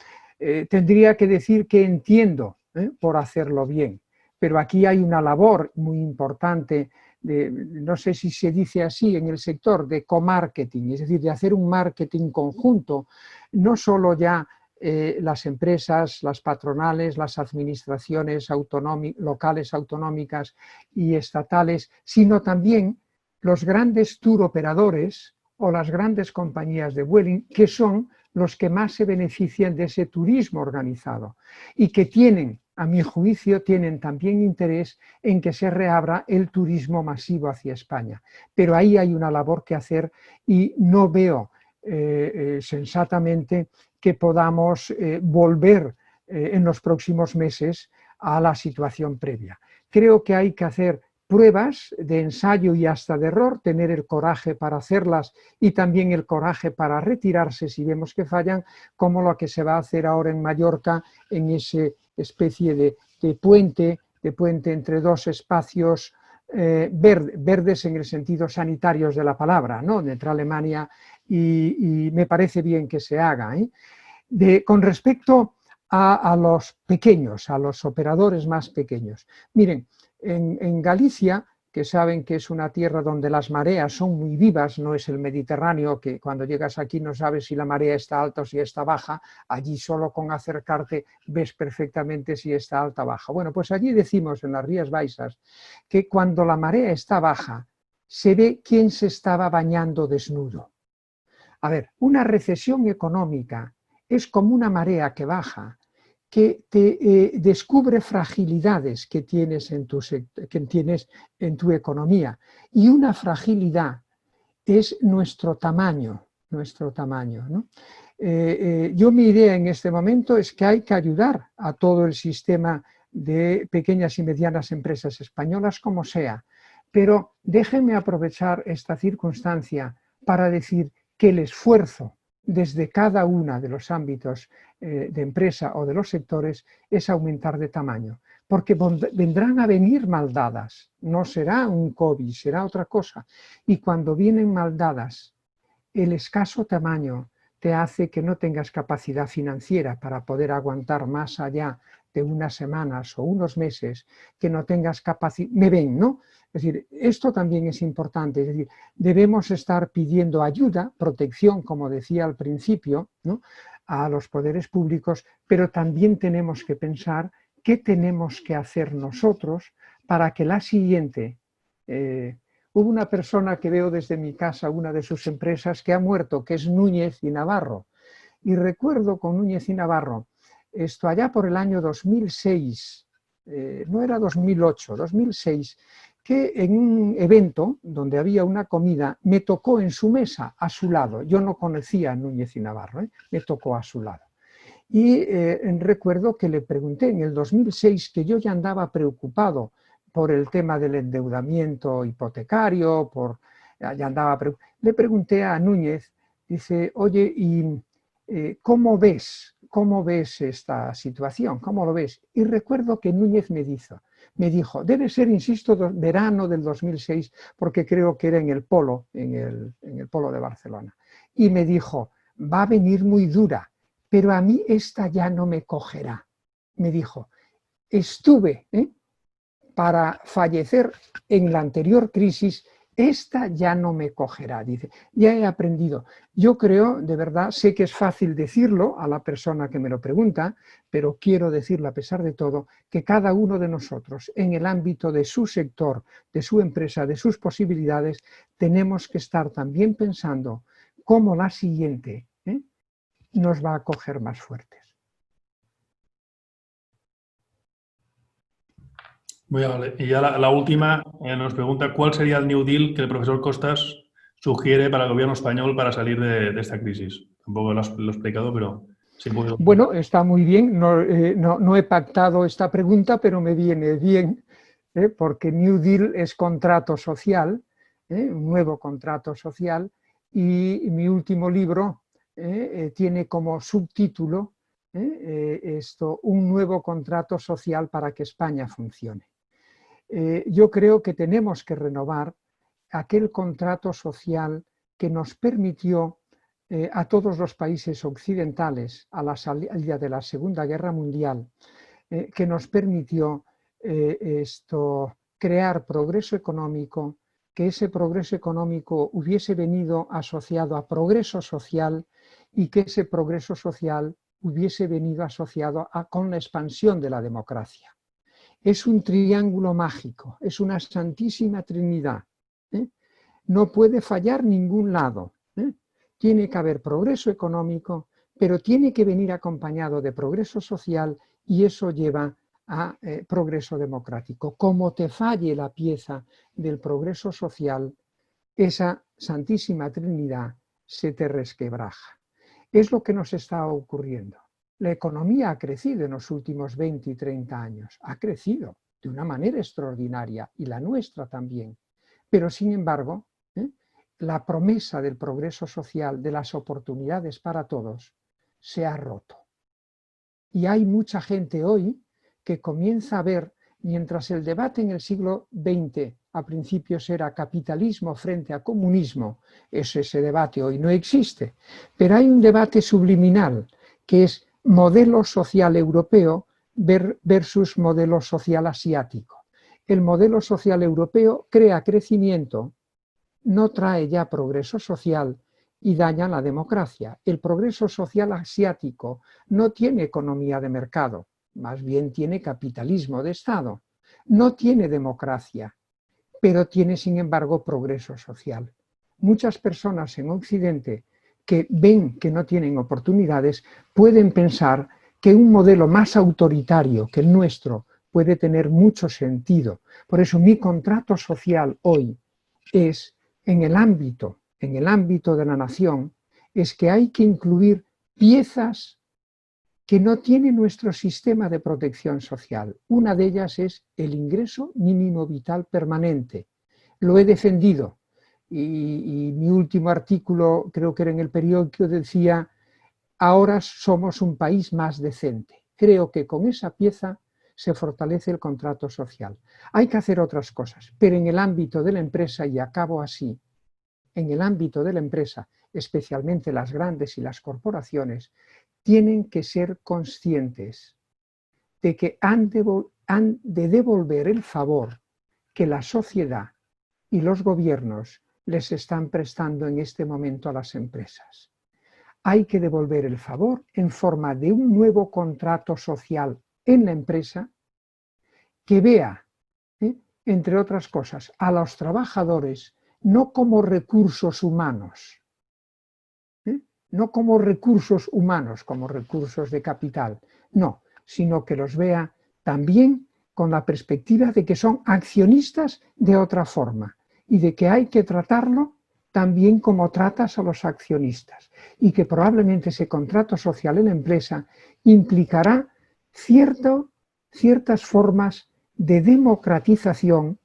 Tendría que decir que entiendo por hacerlo bien, pero aquí hay una labor muy importante, no sé si se dice así en el sector, de co-marketing, es decir, de hacer un marketing conjunto, no solo ya las empresas, las patronales, las administraciones locales, autonómicas y estatales, sino también los grandes tour operadores o las grandes compañías de vueling, que son los que más se benefician de ese turismo organizado y que tienen, a mi juicio, tienen también interés en que se reabra el turismo masivo hacia España. Pero ahí hay una labor que hacer y no veo sensatamente que podamos volver en los próximos meses a la situación previa. Creo que hay que hacer pruebas de ensayo y hasta de error, tener el coraje para hacerlas y también el coraje para retirarse si vemos que fallan, como lo que se va a hacer ahora en Mallorca, en esa especie de puente entre dos espacios verdes en el sentido sanitarios de la palabra, ¿no? Entre Alemania y me parece bien que se haga. Con respecto a los pequeños, a los operadores más pequeños, miren, en Galicia, que saben que es una tierra donde las mareas son muy vivas, no es el Mediterráneo, que cuando llegas aquí no sabes si la marea está alta o si está baja, allí solo con acercarte ves perfectamente si está alta o baja. Bueno, pues allí decimos en las Rías Baixas que cuando la marea está baja se ve quién se estaba bañando desnudo. A ver, una recesión económica es como una marea que baja, que te descubre fragilidades que tienes en tu economía. Y una fragilidad es nuestro tamaño, ¿no? Yo mi idea en este momento es que hay que ayudar a todo el sistema de pequeñas y medianas empresas españolas como sea, pero déjenme aprovechar esta circunstancia para decir que el esfuerzo desde cada uno de los ámbitos de empresa o de los sectores es aumentar de tamaño, porque vendrán a venir mal dadas, no será un COVID, será otra cosa, y cuando vienen mal dadas, el escaso tamaño te hace que no tengas capacidad financiera para poder aguantar más allá de unas semanas o unos meses, que no tengas capacidad, me ven, ¿no? Es decir, esto también es importante, es decir, debemos estar pidiendo ayuda, protección, como decía al principio, ¿no?, a los poderes públicos, pero también tenemos que pensar qué tenemos que hacer nosotros para que la siguiente... hubo una persona que veo desde mi casa, una de sus empresas, que ha muerto, que es Núñez y Navarro. Y recuerdo con Núñez y Navarro, esto allá por el año 2006, no era 2008, 2006, que en un evento donde había una comida, me tocó en su mesa, a su lado. Yo no conocía a Núñez y Navarro, me tocó a su lado. Y recuerdo que le pregunté en el 2006, que yo ya andaba preocupado por el tema del endeudamiento hipotecario, le pregunté a Núñez, dice, oye, ¿y cómo ves esta situación? ¿Cómo lo ves? Y recuerdo que Núñez me dijo, debe ser, insisto, verano del 2006, porque creo que era en el Polo, en el Polo de Barcelona. Y me dijo, va a venir muy dura, pero a mí esta ya no me cogerá. Me dijo, estuve para fallecer en la anterior crisis, esta ya no me cogerá. Dice, ya he aprendido. Yo creo, de verdad, sé que es fácil decirlo a la persona que me lo pregunta, pero quiero decirle a pesar de todo que cada uno de nosotros, en el ámbito de su sector, de su empresa, de sus posibilidades, tenemos que estar también pensando cómo la siguiente nos va a coger más fuertes. Muy amable. Y ya la última nos pregunta, ¿cuál sería el New Deal que el profesor Costas sugiere para el gobierno español para salir de esta crisis? Tampoco lo he explicado, pero sí puedo. Bueno, está muy bien. No he pactado esta pregunta, pero me viene bien, porque New Deal es contrato social, un nuevo contrato social, y mi último libro tiene como subtítulo un nuevo contrato social para que España funcione. Yo creo que tenemos que renovar aquel contrato social que nos permitió a todos los países occidentales a la salida de la Segunda Guerra Mundial, que nos permitió crear progreso económico, que ese progreso económico hubiese venido asociado a progreso social y que ese progreso social hubiese venido asociado con la expansión de la democracia. Es un triángulo mágico, es una santísima trinidad. No puede fallar ningún lado. Tiene que haber progreso económico, pero tiene que venir acompañado de progreso social, y eso lleva a progreso democrático. Como te falle la pieza del progreso social, esa santísima trinidad se te resquebraja. Es lo que nos está ocurriendo. La economía ha crecido en los últimos 20 y 30 años, ha crecido de una manera extraordinaria, y la nuestra también. Pero sin embargo, la promesa del progreso social, de las oportunidades para todos, se ha roto. Y hay mucha gente hoy que comienza a ver, mientras el debate en el siglo XX a principios era capitalismo frente a comunismo, ese debate hoy no existe, pero hay un debate subliminal que es modelo social europeo versus modelo social asiático. El modelo social europeo crea crecimiento, no trae ya progreso social y daña la democracia. El progreso social asiático no tiene economía de mercado, más bien tiene capitalismo de Estado. No tiene democracia, pero tiene sin embargo progreso social. Muchas personas en Occidente que ven que no tienen oportunidades pueden pensar que un modelo más autoritario que el nuestro puede tener mucho sentido. Por eso mi contrato social hoy es, en el ámbito de la nación, es que hay que incluir piezas que no tiene nuestro sistema de protección social. Una de ellas es el ingreso mínimo vital permanente. Lo he defendido, y mi último artículo, creo que era en el periódico, decía: ahora somos un país más decente. Creo que con esa pieza se fortalece el contrato social. Hay que hacer otras cosas, pero en el ámbito de la empresa, y acabo así, en el ámbito de la empresa, especialmente las grandes y las corporaciones, tienen que ser conscientes de que han de devolver el favor que la sociedad y los gobiernos les están prestando en este momento a las empresas. Hay que devolver el favor en forma de un nuevo contrato social en la empresa que vea, entre otras cosas, a los trabajadores no como recursos humanos, no como recursos humanos, como recursos de capital, no, sino que los vea también con la perspectiva de que son accionistas de otra forma y de que hay que tratarlo también como tratas a los accionistas, y que probablemente ese contrato social en la empresa implicará ciertas formas de democratización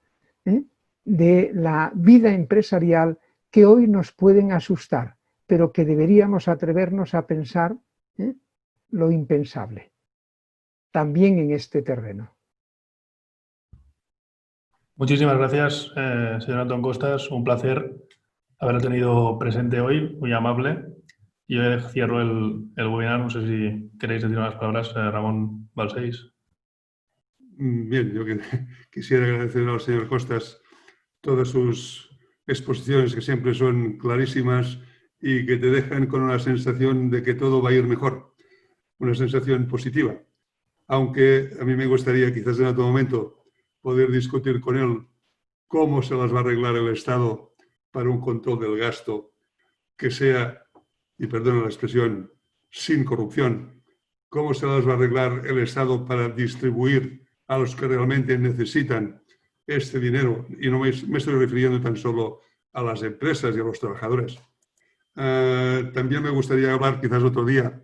de la vida empresarial que hoy nos pueden asustar, pero que deberíamos atrevernos a pensar lo impensable, también en este terreno. Muchísimas gracias, señor Antón Costas. Un placer haberlo tenido presente hoy, muy amable. Yo cierro el webinar. No sé si queréis decir unas palabras, Ramón Balcells. Bien, yo quisiera agradecer al señor Costas todas sus exposiciones, que siempre son clarísimas y que te dejan con una sensación de que todo va a ir mejor, una sensación positiva. Aunque a mí me gustaría quizás en otro momento poder discutir con él cómo se las va a arreglar el Estado para un control del gasto que sea, y perdona la expresión, sin corrupción, cómo se las va a arreglar el Estado para distribuir a los que realmente necesitan este dinero, y no me estoy refiriendo tan solo a las empresas y a los trabajadores. También me gustaría hablar quizás otro día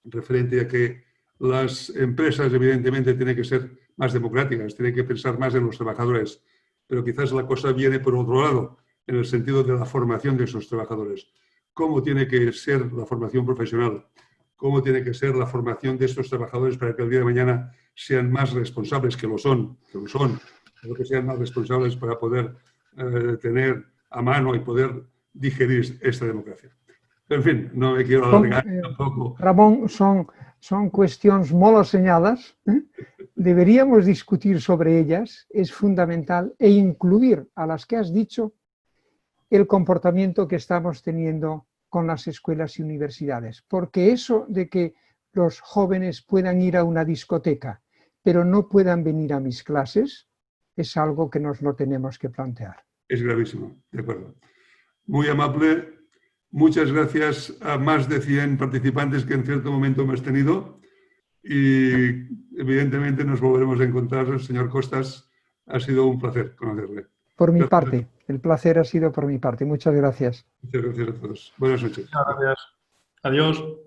referente a que las empresas evidentemente tienen que ser más democráticas, tienen que pensar más en los trabajadores, pero quizás la cosa viene por otro lado, en el sentido de la formación de esos trabajadores. ¿Cómo tiene que ser la formación profesional? ¿Cómo tiene que ser la formación de estos trabajadores para que el día de mañana sean más responsables, que lo son, pero que sean más responsables para poder tener a mano y poder digerir esta democracia? En fin, no me quiero alargar tampoco. Ramón, son cuestiones molt assenyades. Deberíamos discutir sobre ellas, es fundamental, e incluir a las que has dicho el comportamiento que estamos teniendo con las escuelas y universidades. Porque eso de que los jóvenes puedan ir a una discoteca, pero no puedan venir a mis clases, es algo que nos lo tenemos que plantear. Es gravísimo, de acuerdo. Muy amable. Muchas gracias a más de 100 participantes que en cierto momento hemos tenido y evidentemente nos volveremos a encontrar. Señor Costas, ha sido un placer conocerle. Por mi parte, el placer ha sido por mi parte. Muchas gracias. Muchas gracias a todos. Buenas noches. Muchas gracias. Adiós.